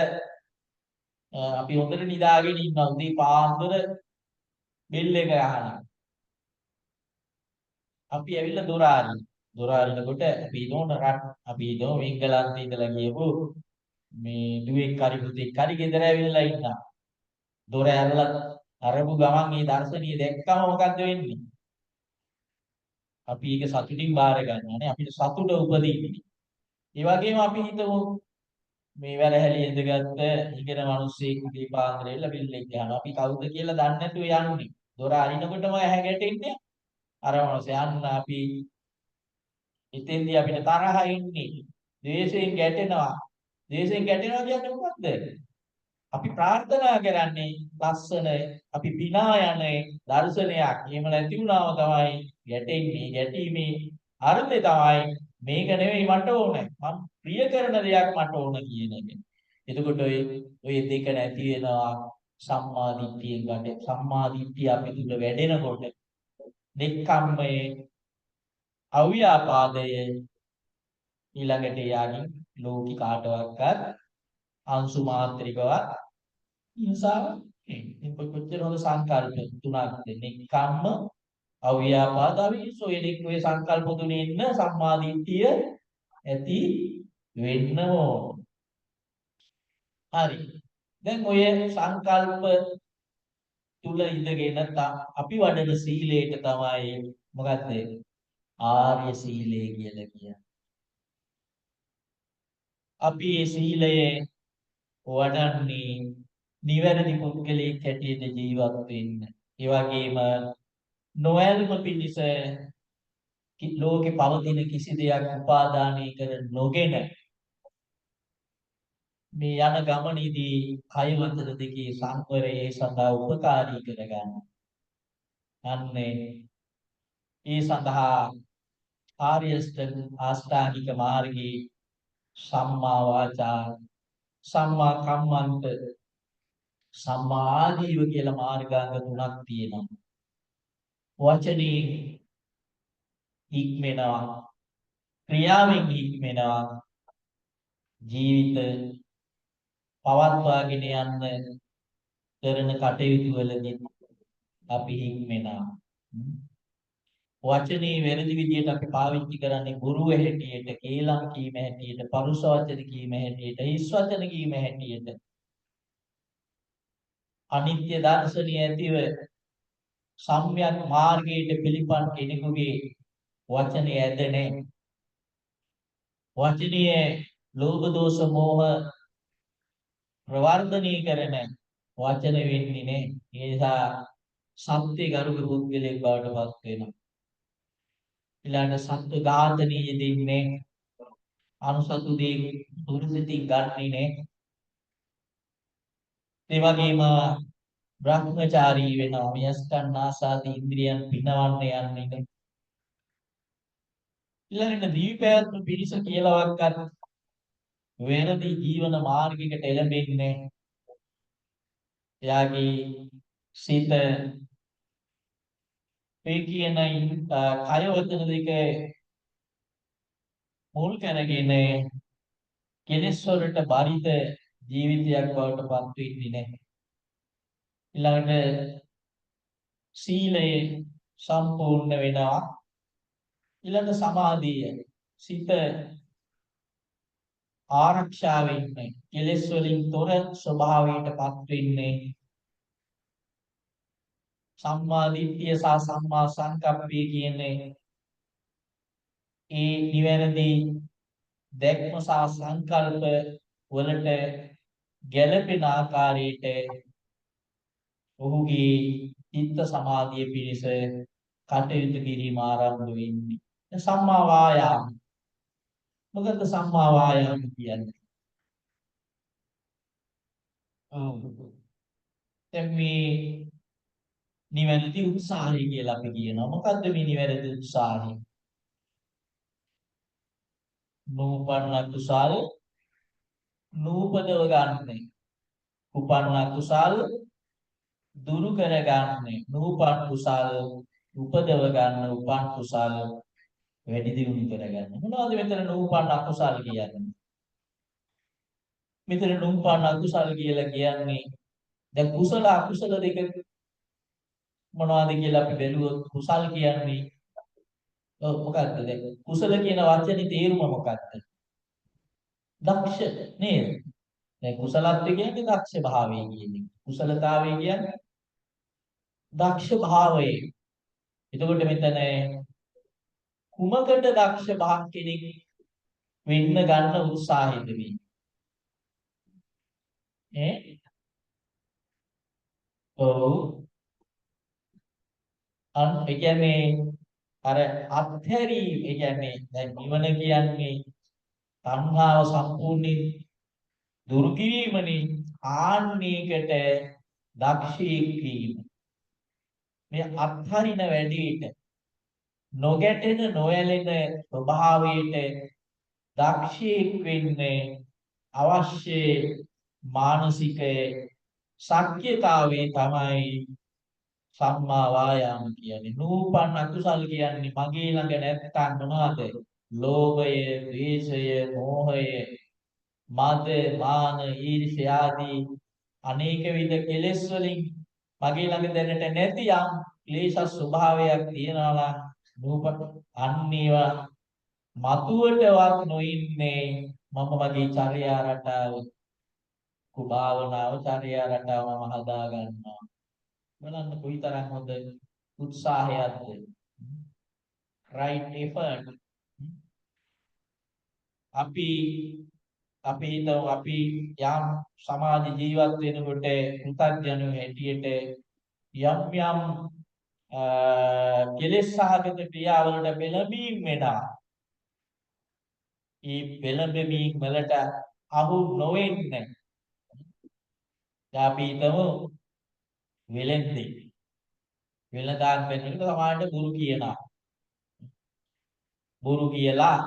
අපි හොඳට නිදාගෙන ඉන්නවා. උදේ පාන්දර බෙල් එක අහනවා. අපි ඇවිල්ලා දොර ආරිනවා. දොර ආරිනකොට අපි හිතමු එංගලන්තේ ඉඳලා ගියපු මේ දුවෙක් හරි පුතෙක් හරි ගෙදර ඇවිල්ලා ඉන්නවා. දොර ඇරලා අරපු ගමන් මේ දර්ශනීය දැක්කම මොකද්ද වෙන්නේ? අපි ඒක සතුටින් බාර ගන්නවා නේ. අපිට සතුට උපදින්නේ. ඒ වගේම අපි හිතමු මේ වැරහැලි ඉඳගත්ත ඉගෙන මිනිස්සෙක් උදේ පාන්දර එල්ල බිල්ලෙක් ගහනවා. අපි කවුද කියලා දන්නේ නැතුව යන්නේ. දොර අරිනකොටම ඇහැ ගැටෙන්නේ. අර මොනස යන්න අපි එතෙන්දී අපිට තරහ එන්නේ. ද්වේෂයෙන් ගැටෙනවා. ද්වේෂයෙන් ගැටෙනවා කියන්නේ මොකද්ද? අපි ප්‍රාර්ථනා කරන්නේ ලස්සන අපි පිනා යන්නේ දර්ශනයක්. එහෙම නැති වුණාම තමයි ගැටෙන්නේ. ගැටීමේ අර්ථය තමයි මේක නෙවෙයි මට ඕනේ. මම ප්‍රිය කරන දෙයක් මට ඕන කියන එක. එතකොට ඔය දෙක නැති වෙනවා සම්මා දිට්ඨියෙන් ගන්න. සම්මා දිට්ඨිය අපි තුල වැඩෙනකොට නෙක්ඛම්මයේ අව්‍යාපාදයේ ඊළඟට යාගින් ලෝකී කාටවත් අංශු මාත්‍රිකවත් හිංසාව ඉතින් කොච්චර හොඳ සංකල්ප තුනක් නෙක්ඛම්ම අව්‍යාපාද අවිහිංසෝ ඔය සංකල්ප තුනේ ඉන්න සම්මා දිට්ඨිය ඇති වෙන්න ඕන. හරි. දැන් ඔය සංකල්ප තුල ඉඳගෙන අපි වඩන සීලයට තමයි මොකද්ද? ආර්ය සීලය කියලා කියන්නේ. අපි මේ සීලය වඩන්නේ නිවැරදි පුද්ගලයෙක් හැටියට ජීවත් වෙන්න. ඒ වගේම නොයල්ම පිණිස ලෝකේ පවතින කිසි දෙයක් උපාදානය කර නොගෙන මේ යන ගමනේදී කය වචන දෙකේ සංවරයේ සඳහා උපකාරී කරගන්න. අන්නේ ඒ සඳහා ආර්ය අෂ්ටාංගික මාර්ගයේ සම්මා වාචා, සම්මා කම්මන්ත, සම්මා ආජීව කියලා මාර්ගාංග තුනක් තියෙනවා. වචනේ හික්මෙනවා, ක්‍රියාවෙන් හික්මෙනවා, ජීවිත පවත්වාගෙන යන්න කරන කටයුතු වලදී අපි හික්මෙනවා. වචනේ වැරදි විදියට අපි පාවිච්චි කරන්නේ බොරු හැටියට, කේලම් කීම හැටියට, පරුස වචන කීම හැටියට, හිස් වචන කීම හැටියට. අනිත්‍ය දර්ශනය ඇතිව සම්‍යක් මාර්ගයට පිළිපන් කෙනෙකුගේ වචනේ ඇදෙන්නේ වචනීය ලෝභ දෝෂ මෝහ ප්‍රවර්ධනය කරන වචන වෙන්නේ නේ. ඒ නිසා සත්‍ය ගරුක පුද්ගලයෙක් බවට පත් වෙනවා. ඊළඟ සත්ව ඝාතනීය දෙන්නේ අනුසතු දේ දුර්සිතින් ගන්නේ නේ. ඒ වගේම බ්‍රහ්මචාරී වෙනවා. මියස්කන්නාසාදී ඉන්ද්‍රියන් පිනවන්න යන්නේ නේ. ඊළඟට දීපෑත්ම පිරිස කියලා වක්කත් වැරදි ජීවන මාර්ගයකට එළඹෙන්නේ එයාගේ සිත මේ කියන කය වචන දෙක මුල් කරගෙන කෙලෙස් වලට බරිත ජීවිතයක් බවට පත් වෙන්නේ නැහැ. ඊළඟට සීලය සම්පූර්ණ වෙනවා. ඊළඟ සමාධිය සිත ආරක්ෂා වෙන්නේ. කෙලෙස් වලින් තොර ස්වභාවයට පත් වෙන්නේ. සම්මා දිට්ඨිය සහ සම්මා සංකප්පය කියන්නේ ඒ නිවැරදි දැක්ම සහ සංකල්ප වලට ගැළපෙන ආකාරයට ඔහුගේ චිත්ත සමාධිය පිණිස කටයුතු කිරීම ආරම්භ වෙන්නේ. සම්මා වායාම. මොකද සම්මා වායාම කියන්නේ? දැන් මේ නිවැරදි උත්සාහය කියලා අපි කියනවා. මොකද්ද මේ නිවැරදි උත්සාහය? නූපන්න කුසල් නූපදව ගන්න. උපන්න කුසල් දුරු කර ගන්න. නූපන් කුසල් උපදව ගන්න. උපන් කුසල් වැඩි දියුණු කර ගන්න. මොනවද මෙතන නූපන්න කුසල් කියන්නේ? මෙතන නූපන්න කුසල් කියලා කියන්නේ දැන් කුසල අකුසල දෙක මොනවද කියලා අපි බැලුවොත් කුසල් කියන්නේ මොකක්ද දැන් කුසල කියන වචනේ තේරුම මොකක්ද? දක්ෂ නේද? දැන් කුසලත්වය කියන්නේ දක්ෂ භාවය කියන්නේ. කුසලතාවය කියන්නේ දක්ෂ භාවය. එතකොට මෙතන කුමකට දක්ෂ භාව කෙනෙක් වෙන්න ගන්න උත්සාහයද මේ? ඔව්. ඒ කියන්නේ අර අත්හැරීම ඒ කියන්නේ දැන් නිවන කියන්නේ තණ්හාව සම්පූර්ණයෙන් දුරු කිරීමනේ. ආන්නයකට දක්ෂයෙක් වීම. මේ අත්හරින වැඩේට නොගැටෙන නොයැලෙන ස්වභාවයට දක්ෂයෙක් වෙන්නේ අවශ්‍ය මානසික ශක්්‍යතාවේ තමයි සම්මා වායාම කියන්නේ. නූපන් අකුසල් කියන්නේ මගේ ළඟ නැත්තම් මොනවද? ලෝභය, ද්වේෂය, මෝහය, මද, මාන, ඊර්ෂ්‍යා ආදී අනේක විද කෙලෙස් වලින් මගේ ළඟ දැනට නැති යම් ක්ලේශ ස්වභාවයක් තියනවා නම් නූපන් අන්නේවා මතුවටවත් නොඉන්නේ මම මගේ චර්යා රටාව කුභාවනාව චර්යා රටාව මම හදා ගන්නවා. බලන්න කොයිතරම් හොඳ උත්සාහයක්ද. right effort. අපි හිතමු අපි යම් සමාජ ජීවත් වෙනකොට කෘතඥයෝ හැටියට යම් යම් කෙලෙස් සහගත ක්‍රියාවලට පෙළඹීම් වෙනවා. මේ පෙළඹීම් වලට අහු නොවෙන්නේ. අපි හිතමු වෙලෙන්දේ. වෙලඳාන් වෙනකොට සමහරට බුරු කියනවා. බුරු කියලා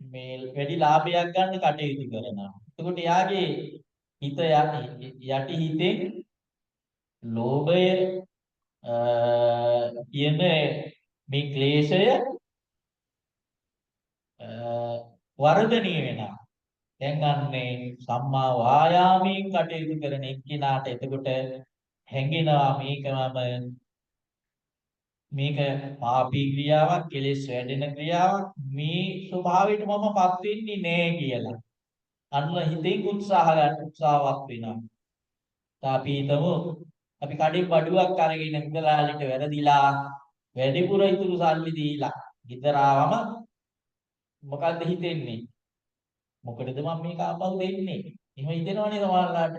මේ වැඩි ලාභයක් ගන්න කටයුතු කරනවා. එතකොට යාගේ හිත යටි හිතෙන් ලෝභය කියන මේ ක්ලේශය වර්ධනය වෙනවා. දැන් අන්නේ සම්මා වායාමයෙන් කටයුතු කරන එක්කිනාට එතකොට හැඟෙනවා මේක පාපී ක්‍රියාවක්, කෙලෙස් වැඩෙන ක්‍රියාවක්, මේ ස්වභාවයට මමපත් වෙන්නේ නෑ කියලා. අන්න හිතෙන් උත්සාහවත් වෙනවා. අපි හිතමු අපි කඩේ බඩුවක් අරගෙන මුදලාලිට වැරදිලා වැඩිපුර ඉතුරු සල්ලි දීලා ගෙදර ආවම මොකද්ද හිතෙන්නේ? මොකටද මම මේක ආපහු දෙන්නේ? එහෙම හිතෙනවනේ සමහරලාට.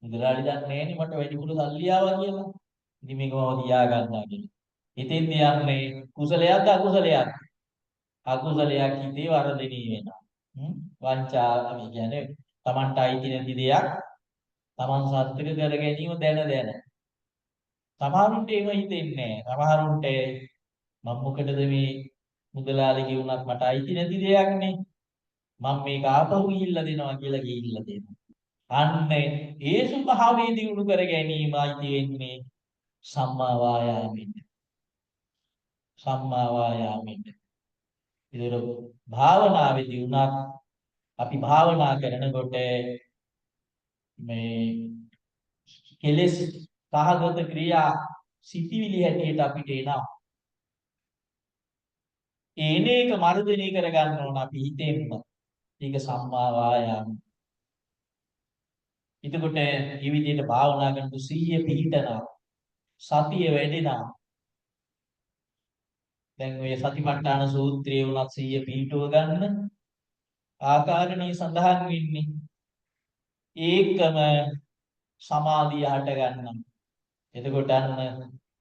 මුදලාලි දන්නේ නෑනේ මට වැඩිපුර සල්ලි ආවා කියලා. ඉතින් මේක මම තියා ගන්නවා කියලා. හිතෙන් යන්නේ කුසලයක්ද අකුසලයක්ද? අකුසලයක් හිතේ වර්ධනය වෙනවා. වංචාව කියන්නේ Tamanට අයිති නැති දෙයක් Taman සත්‍යක කර ගැනීම දැන. සමහරුන්ට එහෙම හිතෙන්නේ නැහැ. සමහරුන්ට මම මොකටද මේ මුදලාලිගේ වුණත් මට අයිති නැති දෙයක් නේ. මම මේක ආපහු ගිහිල්ලා දෙනවා කියලා ගිහිල්ලා දෙනවා. අන්න ඒ ස්වභාවයේ දිනු කර ගැනීමයි තියෙන්නේ සම්මා වායාමෙන්. සම්මා වායාමෙන්. ඒතර භාවනාවේදී උනත් අපි භාවනා කරනකොට මේ කෙලෙස් සහගත ක්‍රියා සිටිවිලි හැටියට අපිට එනවා. ඒක මර්ධනය කර ගන්න ඕන අපි හිතෙන්ම. ඒක සම්මා වායාම. එතකොට මේ විදිහට භාවනා කරනකොට සීය පිහිටනවා. සතිය වැඩෙනවා. දැන් ඔය සතිපට්ඨාන සූත්‍රයේ උනත් සීය පිහිටුව ගන්න ආකාරණී සඳහන් වෙන්නේ. ඒකම සමාධිය හට ගන්නවා. එතකොට අන්න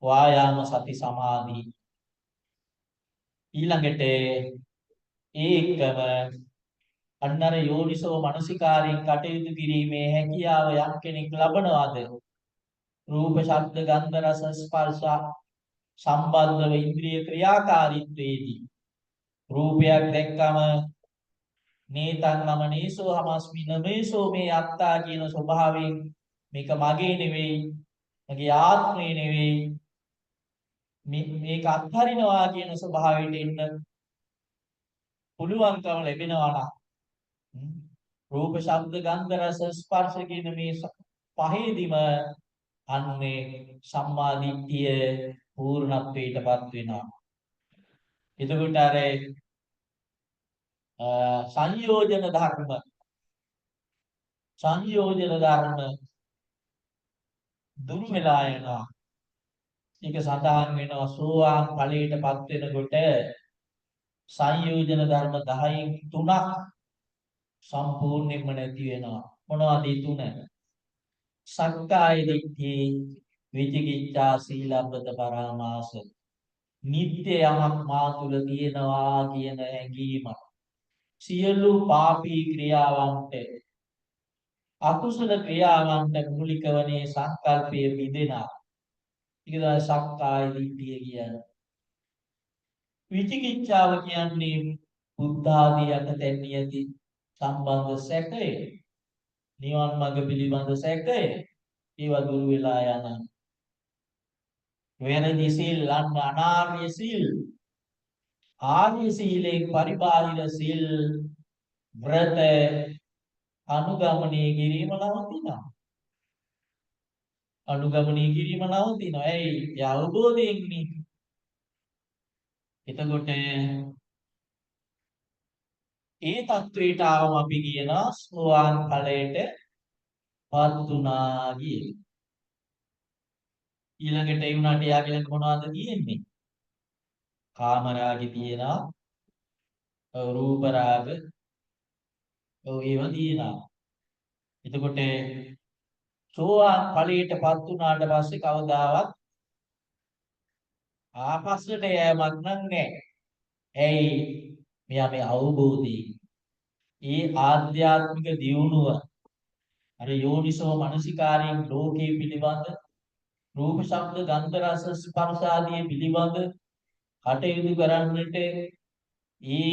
වායාම සති සමාධි ඊළඟට ඒකම අන්නර යෝනිසෝ මනසිකාරයෙන් කටයුතු කිරීමේ හැකියාව යම් කෙනෙක් ලබනවාද රූප ශබ්ද ගන්ධ රස ස්පර්ශ සම්බන්ධව ඉන්ද්‍රිය ක්‍රියාකාරීත්වයේදී රූපයක් දැක්කම නේතං මම නේසෝ හමස්මි නමේසෝ මේ අත්තා කියන ස්වභාවයෙන් මේක මගේ නෙවෙයි මගේ ආත්මේ නෙවෙයි මේක අත්හරිනවා කියන ස්වභාවයට එන්න පුළුවන්කම ලැබෙනවා නම් රූප ශබ්ද ගන්ධ රස ස්පර්ශ කියන මේ පහේදීම අන්නේ සම්මා දිට්ඨිය පූර්ණත්වයටපත් වෙනවා. එතකොට අර සංයෝජන ධර්ම දුරු වෙලා යනවා. ඒක සඳහන් වෙනවා සෝවාන් ඵලයටපත් වෙනකොට සංයෝජන ධර්ම 10න් 3ක් සම්පූර්ණයෙන්ම නැති වෙනවා. මොනවද ඒ 3? සක්කාය දිට්ඨි, විචිකිච්ඡා, සීලබ්බත පරාමාස. නිත්‍ය යමක් මා තුල තියෙනවා කියන හැඟීම. සියලු පාපී ක්‍රියාවන්ට අකුසල ක්‍රියාවන්ට මූලික වනේ සංකල්පය බිඳෙනවා. ඒක තමයි සක්කාය දිට්ඨිය කියන්නේ. විචිකිච්ඡාව කියන්නේ බුද්ධ ආදී යටතැන්ී ඇති සම්බන්ධ සැකය. නිවන් මඟ පිළිබඳ සැකය. ඒවා දුරු වෙලා යන වෙනදි සීල් අනාර්ය සීල් ආර්ය සීලේ පරිබාහිර සීල් ව්‍රත අනුගමනය කිරීම නවතිනවා. අනුගමනය කිරීම නවතිනවා. ඒ අවබෝධයෙන් නේ. එතකොට ඒ தത്വයට ආවම අපි කියනවා සෝවාන් ඵලයට පත් වුණා කියලා. ඊළඟට ඒ වුණාට යාගේ ළඟ මොනවද තියෙන්නේ? කාම රාගේ තියෙනවා. රූප රාග ඒවා තියෙනවා. එතකොට සෝවාන් ඵලයටපත් වුණාට පස්සේ කවදාවත් ආපස්සට යෑමක් නැහැ. ඇයි? මෙයා මේ අවබෝධී ඒ ආධ්‍යාත්මික දියුණුව අර යෝනිසෝ මනසිකාරයෙන් ලෝකයේ පිළිබඳ රූප ශබ්ද ගන්ධ රස ස්පර්ශ ආදී පිළිබඳ කටයුතු කරන්නට ඒ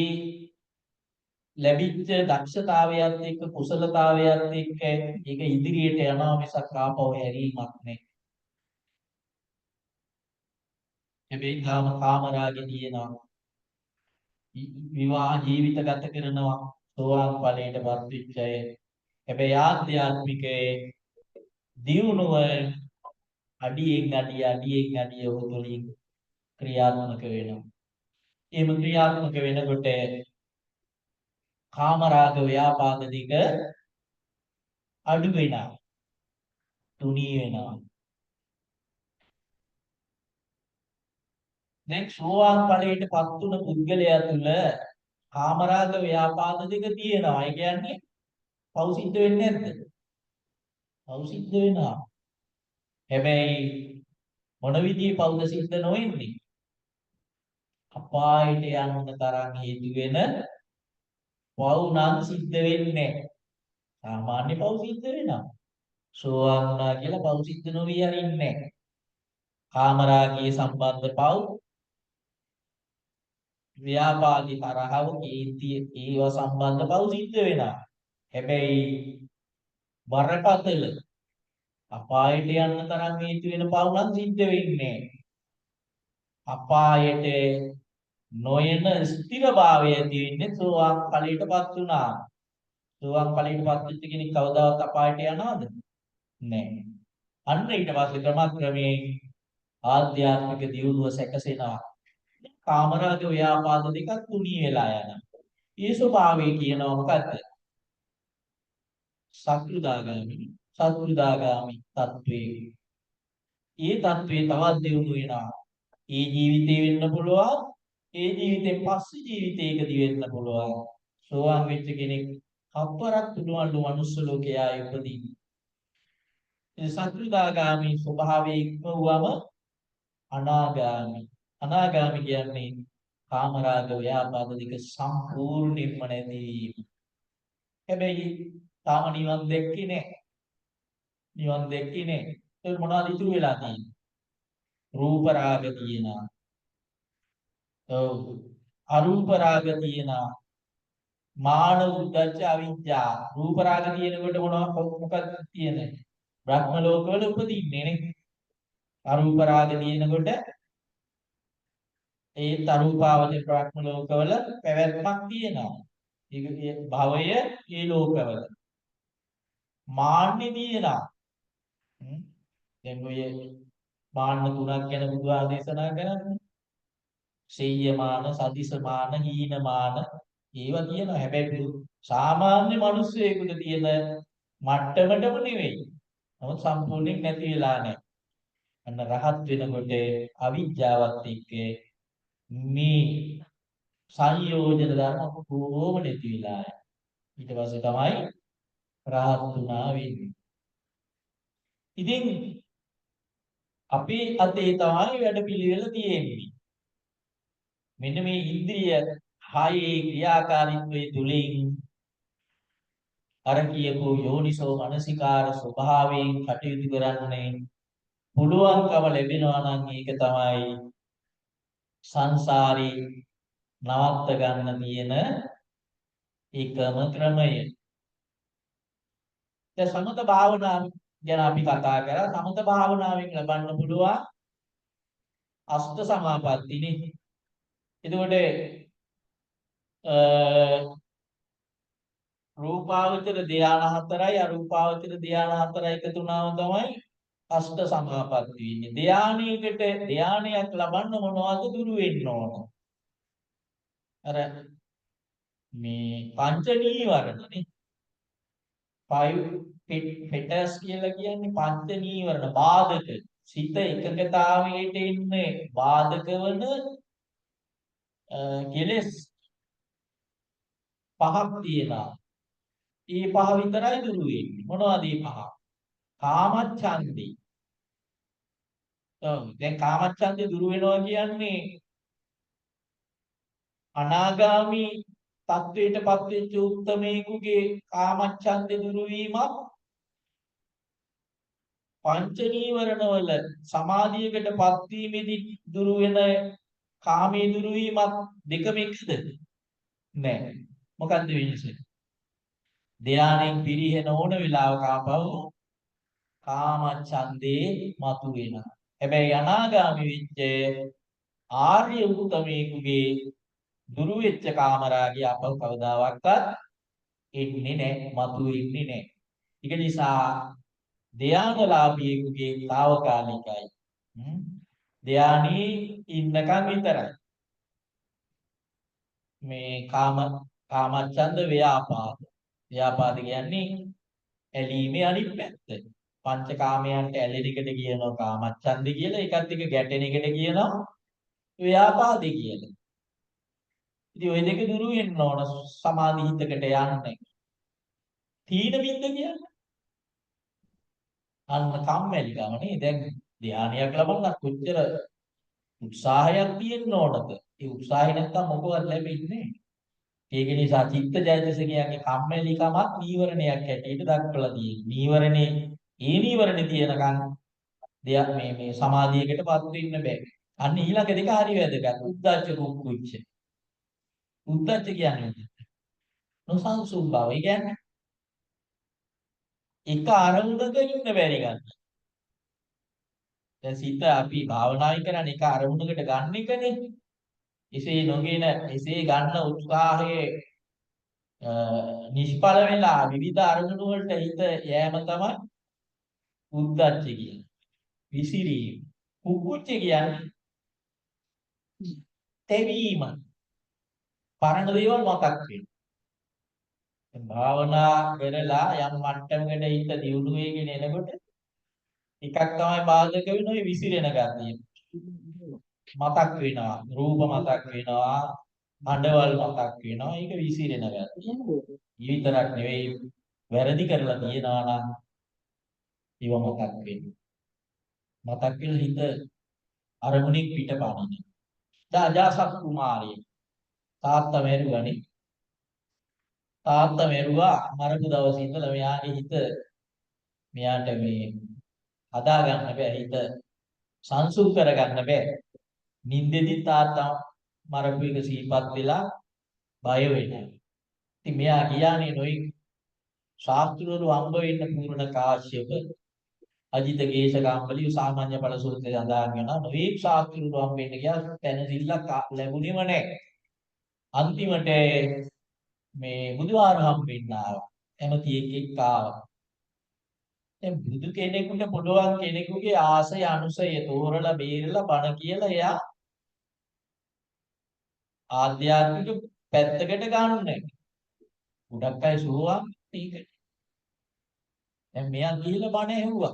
ලැබිච්ච දක්ෂතාවයත් එක්ක කුසලතාවයත් එක්ක ඒක ඉදිරියට යනවා මිසක් ආපහු හැරීමක් නෙවෙයි. හැබැයි කාමරාගේ තියෙනවා විවාහ ජීවිත ගත කරනවා සෝවාන් ඵලයටපත් වෙච්ච අය. හැබැයි ආධ්‍යාත්මිකයේ දියුණුව අඩියෙන් අඩිය උතුලින් ක්‍රියාත්මක වෙනවා. එහෙම ක්‍රියාත්මක වෙනකොට කාමරාග ව්‍යාපාද දෙක අඩු වෙනවා, තුනී වෙනවා. දැන් සෝවාන් ඵලයටපත් වුණ පුද්ගලයා තුළ කාමරාග ව්‍යාපාද දෙක තියෙනවා. ඒ කියන්නේ පව් සිද්ධ වෙන්නේ නැද්ද? පව් සිද්ධ වෙනවා. හැබැයි මොන විදිහේ පව්ද සිද්ධ නොවෙන්නේ? අපායට යන්න තරම් හේතු වෙන පව් නම් සිද්ධ වෙන්නේ නැහැ. සාමාන්‍ය පව් සිද්ධ වෙනවා. සෝවාන් වුණා කියලා පව් සිද්ධ නොවි හරින්නේ නැහැ. කාමරාගයේ සම්බන්ධ පව්, ව්‍යාපාදී තරහව, කීර්තිය ඒවා සම්බන්ධ පව් සිද්ධ වෙනවා. හැබැයි බරපතල අපායට යන්න තරම් හේතු වෙන පව් නම් සිද්ධ වෙන්නේ නැහැ. අපායට නොයන ස්ථිරභාවය තියෙන්නේ සෝවාන් ඵලයටපත් වුණා. සෝවාන් ඵලයටපත් වෙච්ච කෙනෙක් කවදාවත් අපායට යනවද? නැහැ. අන්න ඊට පස්සේ ක්‍රමක්‍රමයෙන් ආධ්‍යාත්මික දියුණුව සැකසෙනවා. කාමරාග ව්‍යාපාද දෙකක් තුනී වෙලා යනවා. ඒ ස්වභාවය කියනවා මොකද්ද? සක්‍රුදාගාමි. සක්‍රුදාගාමි තත්වේ. ඒ තත්වේ තවත් දියුණු වෙනවා. ඒ ජීවිතේ වෙන්න පුළුවන්. ඒ ජීවිතෙන් පස්සේ ජීවිතයකදී වෙන්න පුළුවන්. සෝවාන් වෙච්ච කෙනෙක් හත්වරක් තුනුවන්ලු මනුස්ස ලෝකයේ ආයෙ උපදී. ඒ සත්‍විදාගාමි ස්වභාවයේ ඉක්මවුවම අනාගාමි. අනාගාමි කියන්නේ කාමරාග ව්‍යාපාද දෙක සම්පූර්ණයෙන්ම නැති වීම. හැබැයි තාම නිවන් දැක්කේ නැහැ. නිවන් දැක්කේ නැහැ. ඒක මොනවද ඉතුරු වෙලා තියෙන්නේ? රූප රාග තියෙනවා. ඔව්. අරූප රාග තියෙනවා. මාන උද්දච්ච අවිජ්ජා. රූප රාග තියෙනකොට මොකක්ද තියෙන්නේ? බ්‍රහ්ම ලෝකවල උපදින්නේ නේ. අරූප රාග තියෙනකොට ඒ අරූපාවචර බ්‍රහ්ම ලෝකවල පැවැත්මක් තියෙනවා. ඒ භවය ඒ ලෝකවල. මාන්නේ තියෙනවා. දැන් ඔය මාන්න තුනක් ගැන බුදුහාම දේශනා කරන්නේ. සේයමාන, සදිසමාන, හීනමාන ඒවා තියෙනවා. හැබැයි සාමාන්‍ය මිනිස්සෙකුට තියෙන මට්ටමටම නෙවෙයි. නමුත් සම්පූර්ණයෙන් නැති වෙලා නැහැ. අන්න රහත් වෙනකොට අවිජ්ජාවත් එක්ක මේ සංයෝජන ධර්ම කොහොම නැති වෙලා යනවා. ඊට පස්සේ තමයි රහත් වුණා වෙන්නේ. ඉතින් අපේ අතේ තමයි වැඩපිළිවෙල තියෙන්නේ. මෙන්න මේ ඉන්ද්‍රිය හයේ ක්‍රියාකාරීත්වයේ තුලින් අර කියපු යෝනිසෝ මනසිකාර ස්වභාවයෙන් කටයුතු කරන්නේ පුළුවන්කම ලැබෙනවා නම් ඒක තමයි සංසාරේ නවත්ත ගන්න තියෙන එකම ක්‍රමය. දැන් සමත භාවනාව ගැන අපි කතා කරා. සමත භාවනාවෙන් ලබන්න පුළුවන් අෂ්ට සමාපත්තිනේ. එතකොට රූපාවචර ධාන හතරයි අරූපාවචර ධාන හතරයි එකතු වුණාම තමයි අෂ්ට සමාපatti වෙන්නේ. ධානයකට ධානයක් ලබන්න මොනවද දුරු වෙන්න ඕන? අර මේ පංච නීවරණනේ. ෆයිව් ෆෙටර්ස් කියලා කියන්නේ පංච නීවරණ බාධක. සිත එකඟතාවයට එන්නේ බාධක වන කෙලෙස් පහක් තියෙනවා. ඒ පහ විතරයි දුරු වෙන්නේ. මොනවද මේ පහ? කාමච්ඡන්දේ. දැන් කාමච්ඡන්දේ දුරු වෙනවා කියන්නේ අනාගාමි තත්වයටපත් වෙච්ච උත්තමයෙකුගේ කාමච්ඡන්දේ දුරු වීමක් පංච නීවරණවල සමාධියකටපත් වීමේදී දුරු වෙන කාමයේ දුරු වීමක් දෙකම එකද නෑ මොකද්ද වෙනස ධානයෙන් පිරිහෙන ඕන වෙලාවක ආපහු කාමච්ඡන්දේ මතුවෙනවා හැබැයි අනාගාමි වෙච්ච ආර්ය උත්තමයෙකුගේ දුරු වෙච්ච කාමරාගය අපව කවදාවත් එන්නේ නැහැ මතු වෙන්නේ නැහැ. ඒක නිසා ධානලාභියෙකුගේ తాවකාලිකයි. ධානී ඉන්නකම් විතරයි. මේ කාමච්ඡන්ද ව්‍යාපාද. ව්‍යාපාද කියන්නේ ඇලීමේ අනිත් පැත්ත. පංචකාමයන්ට ඇලෙන එකට කියනවා කාමච්ඡන්ද කියලා. ඒකත් එක්ක ගැටෙන එකට කියනවා ව්‍යාපාදේ කියලා. ඉතින් ওই දෙක දුරු වෙන්න ඕන සමාධි හිතකට යන්නේ. තීන බින්ද කියන්නේ අන්න කම්මැලිකම නේ. දැන් ධානයක් ලබන්න කොච්චර උත්සාහයක් තියෙන්න ඕනද? ඒ උත්සාහය නැත්තම් මොකවත් ලැබෙන්නේ නැහැ. ඒක නිසා චිත්තජයතසිකයන්ගේ කම්මැලිකමත් නීවරණයක් හැටියට දක්වලා තියෙනවා. නීවරණේ නීවරණේ තියෙනකන් දෙයක් මේ සමාධියකටපත් වෙන්න බෑ. අන්න ඊළඟ දෙක හරි වැදගත්. උද්දච්ච කුක්කුච්ච. උද්දච්ච කියන්නේ නොසන්සුන් බව. ඒ කියන්නේ එක අරමුණක ඉන්න බැරි ගන්න. දැන් සිත අපි භාවනායි කරන්නේ එක අරමුණකට ගන්න එකනේ. එසේ නොගෙන එසේ ගන්න උත්සාහයේ නිෂ්ඵල වෙලා විවිධ අරමුණු වලට හිත යෑම තමයි උද්දච්ච කියන්නේ. විසිරීම. කුක්කුච්ච කියන්නේ තැවීම. පරණ දේවල් මතක් වෙන. භාවනා කරලා යම් මට්ටමකට හිත දියුණු වෙගෙන එනකොට එකක් තමයි බාධක වෙන ඔය විසිරෙන ගතිය. මතක් වෙනවා, රූප මතක් වෙනවා, අඬවල් මතක් වෙනවා. ඒක විසිරෙන ගතිය. ඊවිතරක් නෙවෙයි වැරදි කරලා තියනවා නම් ඒව මතක් වෙනවා. මතක් වෙන හිත අරමුණෙන් පිටපණින. අජාසත් කුමාරිය තාත්තා මෙරුවනේ. තාත්තා මෙරුවා මරපු දවසේ ඉඳලා මෙයාගේ හිත මෙයාට මේ හදා ගන්න බෑ හිත සංසුන් කර ගන්න බෑ. නිින්දෙදි තාත්තා මරපු එක සිහිපත් වෙලා බය වෙනවා. ඉතින් මෙයා කියන්නේ නොයි ශාස්ත්‍රවරු හම්බ වෙන්න පූර්ණ කාශ්‍යප අජිත කේශගම්වලිය සාමාන්‍ය ඵල සූත්‍රයේ සඳහන් වෙනවා. නොයි ශාස්ත්‍රවරු හම්බ වෙන්න ගියා තැනසිල්ලක් ලැබුණේම නැහැ. අන්තිමට මේ බුදුහාර හම්බෙන්න ආවා. එමෙතියෙක් ආවා. දැන් බුදු කෙනෙකුට පුළුවන් කෙනෙකුගේ ආසය අනුසය තෝරලා බේරලා බණ කියලා එයා ආධ්‍යාත්මික පැත්තකට ගන්නෑ. ගොඩක් අය සුරුවා ඒකට. දැන් මෙයා ගිහිල්ලා බණ ඇහුවා.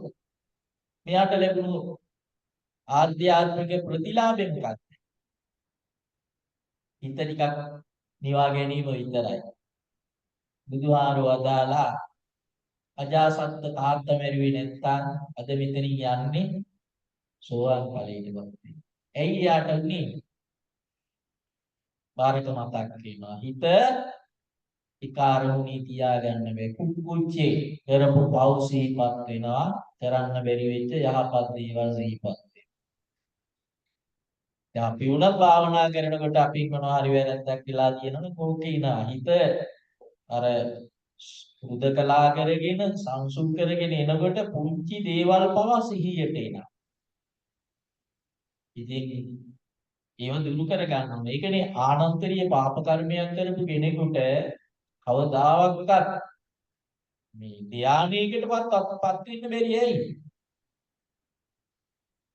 මෙයාට ලැබුණු ආධ්‍යාත්මික ප්‍රතිලාභය මොකක්ද? හිත ටිකක් නිවා ගැනීම විතරයි. බුදුහාරෝ අදාලා අජාසත් තාත්තා මෙරුවේ නැත්තම් අද මෙතනින් යන්නේ සෝවාන් ඵලයටපත්. ඇයි යාට උනේ? බාරක මතක් වෙනවා. හිත විකාරෝණී තියාගන්න බෑ. කුක්කුච්චේ කරපු පව් සිහිපත් වෙනවා. කරන්න බැරි වෙච්ච යහපත් දේවල් සිහිපත් වෙනවා. දැන් අපි උනත් භාවනා කරනකොට අපි මොනවා හරි වැරද්දක් කියලා තියෙනවනේ කෝකේ නා හිත අර උදකලා කරගෙන සංසුන් කරගෙන එනකොට පුංචි දේවල් පවා සිහියට එනවා. ඉතින් ඒව දුරු කර ගන්න ඕනේ. ඒකනේ ආනන්තරීය පාප කර්මයක් කරපු කෙනෙකුට කවදාවත් මේ ධානයකටපත් වෙන්න බැරි ඇයි?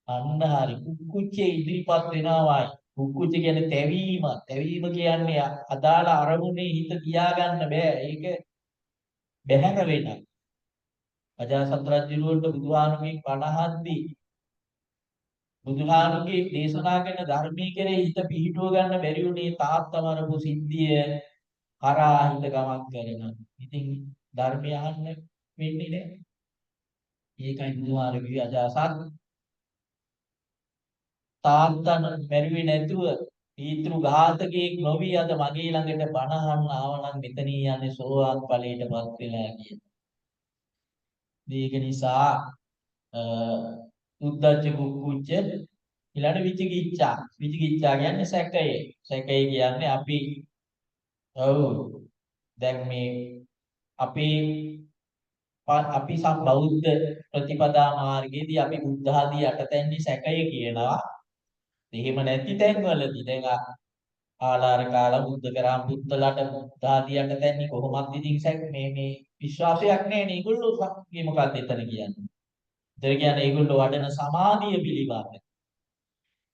අන්න හරි කුක්කුච්චේ ඉදිරිපත් වෙනවායි. කුක්කුච්ච කියන්නේ තැවීම. තැවීම කියන්නේ අදාළ අරමුණේ හිත තියාගන්න බෑ. ඒක බැහැර වෙනවා. අජාසත් රජුට බුදුහාමුදුරන්ගේ පණහද්දී බුදුහාමුදුරන්ගේ දේශනා කරන ධර්මයේ කෙරෙහි හිත පිහිටුව ගන්න බැරි වුණේ තාත්තමරපු සිද්ධිය කරා හිත ගමන් කරනවා. ඉතින් ධර්මය අහන්න වෙන්නේ නැහැ. ඒකයි බුදුහාමුදුරන්ගේ අජාසත් තාත්තන මැරුවේ නැතුව ඊත්‍රු ඝාතකෙක් නොවි අද මගේ ළඟට බණහන් ආවනම් මෙතනින් යන්නේ සෝවාන් ඵලයටපත් වෙලා කියන. මේක නිසා උද්දච්ච කුක්කුච්ච ඊළඟ විචිකිච්ඡා. විචිකිච්ඡා කියන්නේ සැකය. සැකය කියන්නේ ඔව් දැන් මේ අපි බෞද්ධ ප්‍රතිපදා මාර්ගයේදී අපි බුද්ධ ආදී යටතැන්නේ සැකය කියනවා. එහෙම නැති තැන්වලදී දැන් ආලාර කාලා බුද්ධ කරාම බුද්ධලට බුද්ධ ආදී යටතැන්නේ කොහොමද ඉතින් මේ විශ්වාසයක් නැහැ නේ ඒගොල්ලෝ මොකක්ද එතන කියන්නේ. ඒතර කියන්නේ ඒගොල්ලෝ වඩන සමාධිය පිළිබඳ.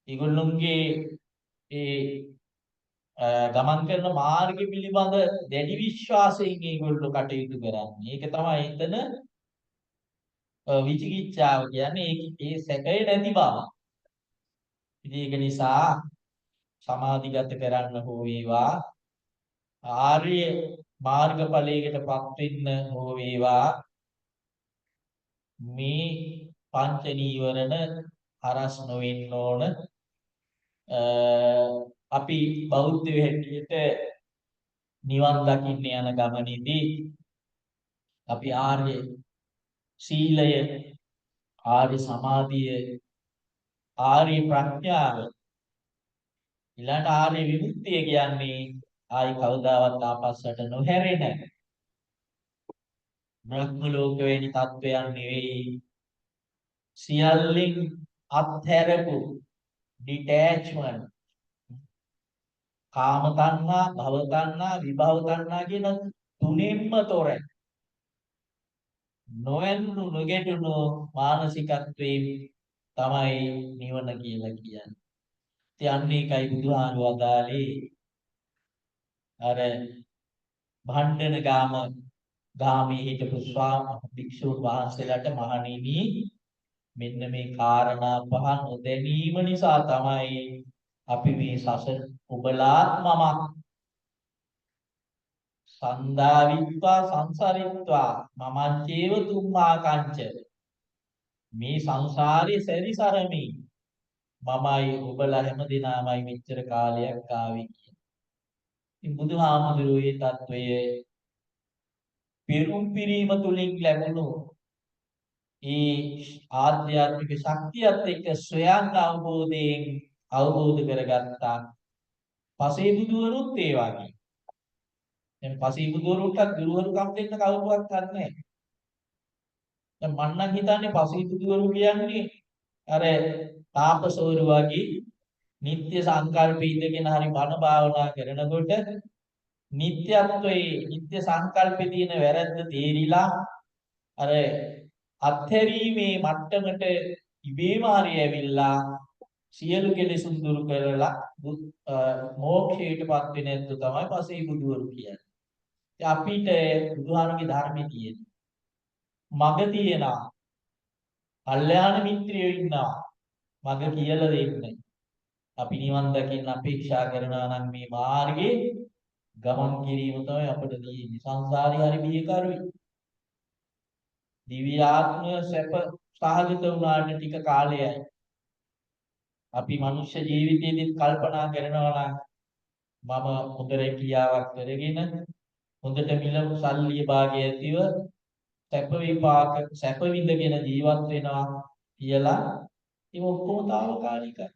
ඒගොල්ලොන්ගේ ගමන් කරන මාර්ගය පිළිබඳ දැඩි විශ්වාසයෙන් ඒගොල්ලෝ කටයුතු කරන්නේ. ඒක තමයි එතන විචිකිච්ඡාව කියන්නේ ඒ සැකය නැති බව. ඉතින් ඒක නිසා සමාධිගත කරන්න හෝ වේවා ආර්ය මාර්ගඵලයකටපත් වෙන්න හෝ වේවා මේ පංච නීවරණ හරස් නොවෙන්න ඕන. අපි බෞද්ධ වෙහෙටියට නිවන් දකින්න යන ගමනේදී අපි ආර්ය සීලය, ආර්ය සමාධිය, ආර්ය ප්‍රඥාව ඊළඟ ආර්ය විමුක්තිය කියන්නේ ආයි කවදාවත් ආපස්සට නොහැරෙන බ්‍රහ්ම ලෝක වෙනි තත්වයන් නෙවෙයි. සියල්ලෙන් අත්හැරපු detachment කාම තණ්හා, භව තණ්හා, විභව තණ්හා කියන තුනෙන්ම තොර නොයන්නු නොගැටුණු මානසිකත්වයේ තමයි නිවන කියලා කියන්නේ. ඉතින් ඒකයි බුදුහාමුදුරුවෝ වදාළේ අර භණ්ඩන ගාමී හිටපු භික්ෂුන් වහන්සේලාට මහණෙනි මෙන්න මේ කාරණා පහ නොදැනීම නිසා තමයි අපි මේ සසර ඔබලාත් මමත් සන්දාවිත්වා සංසාරිත්වා මමච්චේව තුම්මා කංච මේ සංසාරේ සැරිසරමි මමයි ඔබලා හැම දිනමයි මෙච්චර කාලයක් ආවේ කියන. ඉතින් බුදුහාමුදුරුවෝ මේ தত্ত্বයේ පිරුම් පිරීම තුලින් ලැබුණු ඒ ආධ්‍යාත්මික ශක්තියත් එක්ක ස්වයං අවබෝධ කරගත්තා. පසේ බුදුවරුත් ඒ වගේ. දැන් පසේ බුදුවරුන්ට ගුරුවරුකම් දෙන්න කවුරුවත් නැහැ. දැන් මම නම් හිතන්නේ පසේ බුදුවරු කියන්නේ අර තාපසවරු වගේ නිත්‍ය සංකල්ප ඉඳගෙන හරි බණ භාවනා කරනකොට නිත්‍ය සංකල්පේ තියෙන වැරද්ද තේරිලා අර අත්හැරීමේ මට්ටමට ඉබේම හරි ඇවිල්ලා සියලු කෙලෙසුන් දුරු කරලා මෝක්ෂයටපත් වෙන ඇත්ත තමයි පසේ බුදුවරු කියන්නේ. අපිට බුදුහාමුදුරගේ ධර්මයේ තියෙන මග තියෙනවා. කල්යාණ මිත්‍රයෝ ඉන්නවා. මග කියලා දෙන්නේ. අපි නිවන් දකින්න අපේක්ෂා කරනවා නම් මේ මාර්ගේ ගමන් කිරීම තමයි අපිට තියෙන්නේ. සංසාරේ හරි බියකරුයි. දිව්‍ය ආත්ම සැප සහගත වුණාට ටික කාලයයි. අපි මනුෂ්‍ය ජීවිතයේදී කල්පනා කරනවා නම් මම හොඳ රැකියාවක් කරගෙන හොඳට මිල සල්ලි භාගය ඇතිව සැප විඳගෙන ජීවත් වෙනවා කියලා ඒ ඔක්කොම తాවකාලිකයි.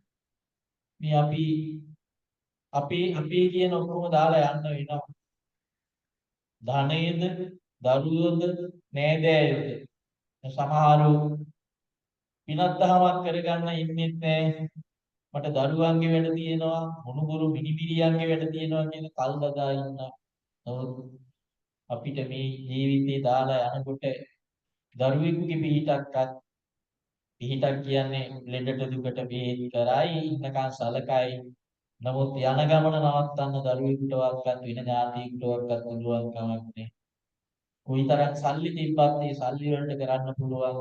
මේ අපි කියන ඔක්කොම දාලා යන්න වෙනවා. ධනයේද, දරුවෝද, නෑදෑයෝද. සමහරව පිනක් දහමක් කරගන්න ඉන්නෙත් නෑ. මට දරුවන්ගේ වැඩ තියෙනවා, මොනුගුරු මිනිබිරියන්ගේ වැඩ තියෙනවා කියන කල්දදා ඉන්නවා. අපිට මේ ජීවිතේ දාලා යනකොට දරුවෙකුගේ පිහිටක් කියන්නේ ලෙඩට දුකට බෙහෙත් කරයි ඉන්නකන් සලකයි. නමුත් යන ගමන නවත්තන්න දරුවෙකුටවත් වෙන ඥාතියෙකුටවත් පුළුවන් කමක් නැහැ. කොයිතරම් සල්ලි තිබ්බත් ඒ සල්ලි වලට කරන්න පුළුවන්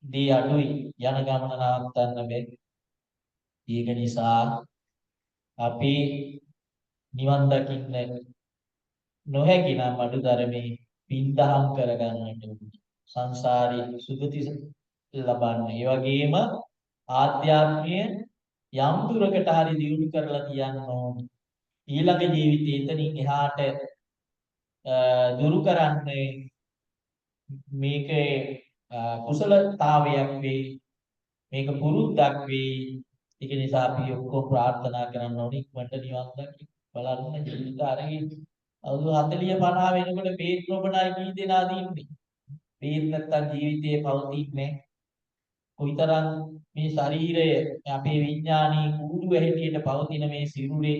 දී අඩුයි යන ගමන නවත්තන්න බැහැ. ඒක නිසා අපි නිවන් දකින්න නොහැකි නම් අඩුතරමේ පින්දහම් කරගන්නට සංසාරේ සුගති ලබන්න. ඒ වගේම ආධ්‍යාත්මීය යම් දුරකට හරි දියුණු කරලා තියන්න ඕනේ. ඊළඟ ජීවිතේ එතනින් එහාට දුරු කරන්නේ මේකේ කුසලතාවයක් වෙයි. මේක පුරුද්දක් වෙයි. ඒක නිසා අපි ඔක්කොම ප්‍රාර්ථනා කරන්න ඕනේ ඉක්මනට නිවන් දකින්න. බලන්න ජීවිත අරගෙන අවුරුදු 40 50 වෙනකොට බේත් නොබනයි කී දෙනාද ඉන්නේ. බේත් නැත්තම් ජීවිතේ පවතින්නේ කොයිතරම් මේ ශරීරය අපේ විඥානීය කූඩුව හැටියට පවතින මේ සිරුරේ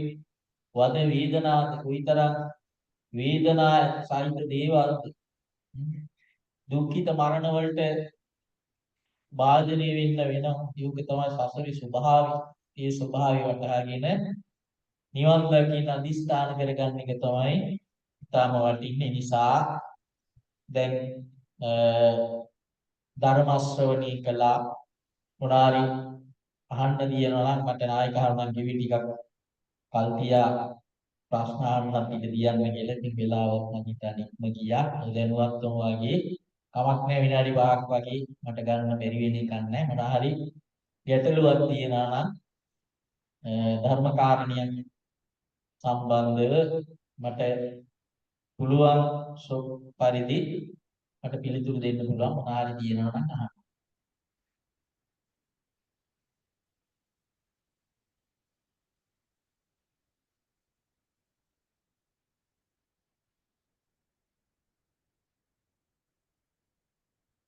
වද වේදනාද කොයිතරම් වේදනා සහිත දේවල්ද දුක්ඛිත මරණ වලට භාජනය වෙන්න වෙනවා. ඒක තමයි සසරේ ස්වභාවය. ඒ ස්වභාවය වටහාගෙන නිවන් දකින්න අදිස්ථාන කරගන්න එක තමයි ඊටම වටින්නේ. නිසා දැන් ධර්ම ශ්‍රවණී කළා මොනාරි අහන්න දිනනවා නම් මට නායක හරුණන් කිවි ටිකක් කල් තියා ප්‍රශ්න අහන්න ඉඩ දියන්න කියලා. ඉතින් වෙලාවත් මම හිතන්නේ ඉක්ම ගියා. දැනුවත්වම වගේ කමක් නැහැ විනාඩි 5ක් වගේ මට ගන්න බැරි වෙන එකක් නැහැ. මොනවා හරි ගැටලුවක් තියනවා නම් ධර්ම කාරණියක් සම්බන්ධව මට පුළුවන් පරිදි මට පිළිතුරු දෙන්න පුළුවන් මොනවා හරි තියෙනවා නම් අහන්න.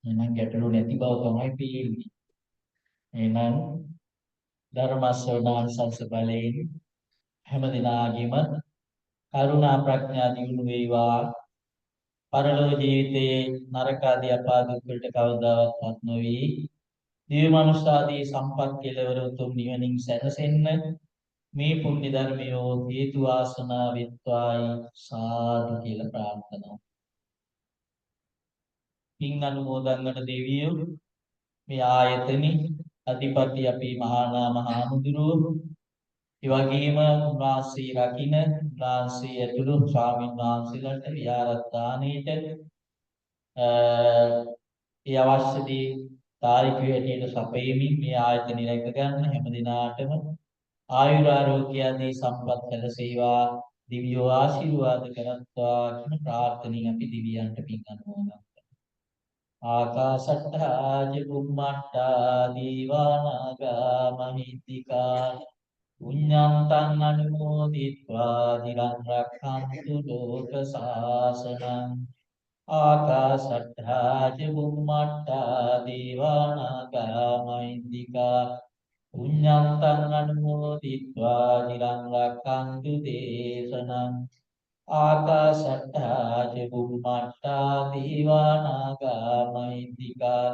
එහෙනම් ගැටලු නැති බව තමයි පේන්නේ. එහෙනම් ධර්ම ශ්‍රවණාංශ බලයෙන් හැම දිනාගෙම කරුණා ප්‍රඥා දියුණු වේවා. පරලෝක ජීවිතයේ නරක ආදී අපා දුක් වලට කවදාවත් නොවි. දිව්‍ය මනුෂ්‍ය ආදී සම්පත් කෙලවර උතුම් නිවනින් සැනසෙන්න මේ පුණ්‍ය ධර්මය හේතු වාසනා වෙත්වායි සාදු කියලා ප්‍රාර්ථනා. පින් අනුමෝදන් වන දෙවියෝ මේ ආයතනෙ අධිපති අපේ මහා නාම හාමුදුරුවෝ ඒ වගේම උන්වහන්සේ රකින්න උන්වහන්සේ ඇතුළු ස්වාමීන් වහන්සේලාට විහාරස්ථානයේට ඒ අවශ්‍ය දේ තාරිකය හැටියට සපයමින් මේ ආයතනෙ රැක ගන්න හැම දිනාටම ආයුර ආරෝග්‍ය ආදී සම්පත් සැලසේවා දිව්‍ය ආශිර්වාද කරත්වා කියන ප්‍රාර්ථනෙන් අපි දිව්‍යයන්ට පින් අනුමෝදන් ආකාශට්ටා චුම්මට්ටා දීවානාගා මහිත්‍තිකා පුඤ්ඤන්තං අනුමෝදිत्वा දිරං රක්ඛන්තු ලෝක සාසනං ආකාශට්ටා චුම්මට්ටා දීවානාගා මහිත්‍තිකා පුඤ්ඤන්තං අනුමෝදිत्वा දිරං රක්ඛන්තු දේශනං ආකාශට්ටා චුම්මට්ටා දීවානාගා මහිත්‍තිකා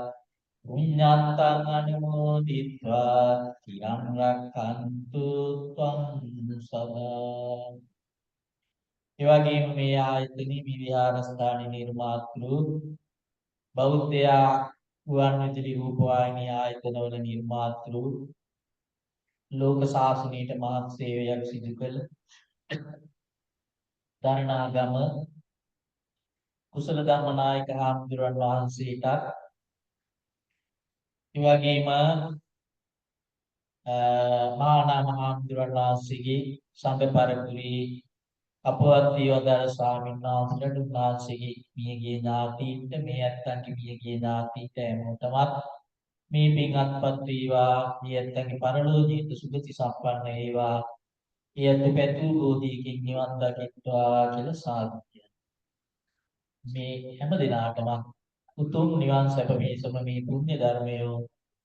පුඤ්ඤන්තං අනුමෝදිत्वा තිරං රක්ඛන්තු ත්වං සදා. ඒ වගේම මේ ආයතනයේ මේ විහාරස්ථානයේ නිර්මාතෘ බෞද්ධයා ගුවන් විදුලි රූපවාහිනී ආයතනවල නිර්මාතෘ ලෝක ශාසනයට මහත් සේවයක් සිදු කළ දරණාගම කුසල ධම්මනායක හාමුදුරන් වහන්සේටත් ඒ වගේම මහානාම හාමුදුරන් වහන්සේගේ සංඝ පරපුරේ අපවත් වේවදාල ස්වාමීන් වහන්සේලාට උන්වහන්සේගේ මියගිය ඥාතීන්ට මේ ඇත්තන්ගේ මියගිය ඥාතීන්ට හැමෝටමත් මේ පින් අත්පත් වේවා. මේ ඇත්තන්ගේ පරලෝකීය සුගති සම්පන්න වේවා. ඒ ඇත්ත පැතු බෝධියකින් නිවන් දකිත්වා කියලා සාදු කියනවා. මේ හැම දිනාටම උතුම් නිවන් සැප පිණිසම මේ පුණ්‍ය ධර්මය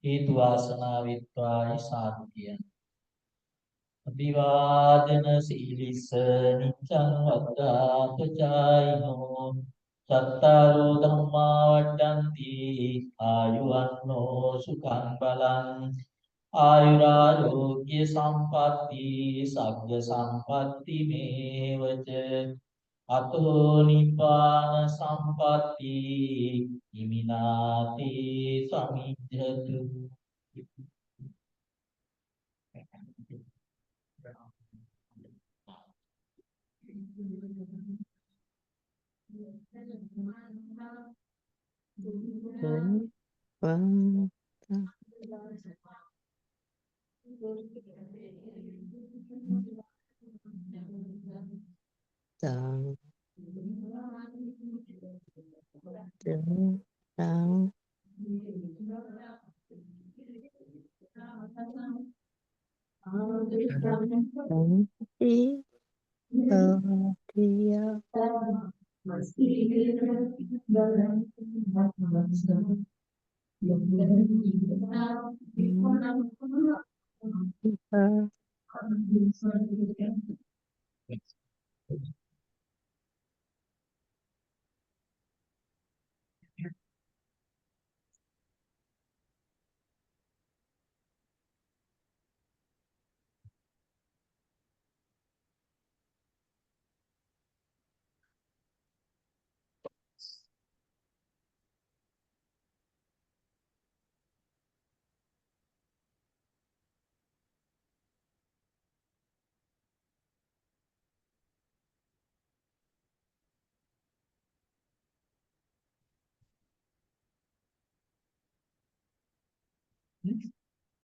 හේතු වාසනා වෙත්වායි සාදු කියනවා. අභිවාදන සීලිස නිච්ඡං වද්දාපචායිනෝ සත්තාරෝ ධම්මා වඩ්ඩಂತಿ ආයුවන්නෝ සුඛං බලං ආයුරාෝග්‍ය සම්පatti සග්ග සම්පatti මේවච අතෝ නිපාන සම්පatti හිමිනාති සමිජ්ජතු. Dun, dun, dun, dun, dee, dee,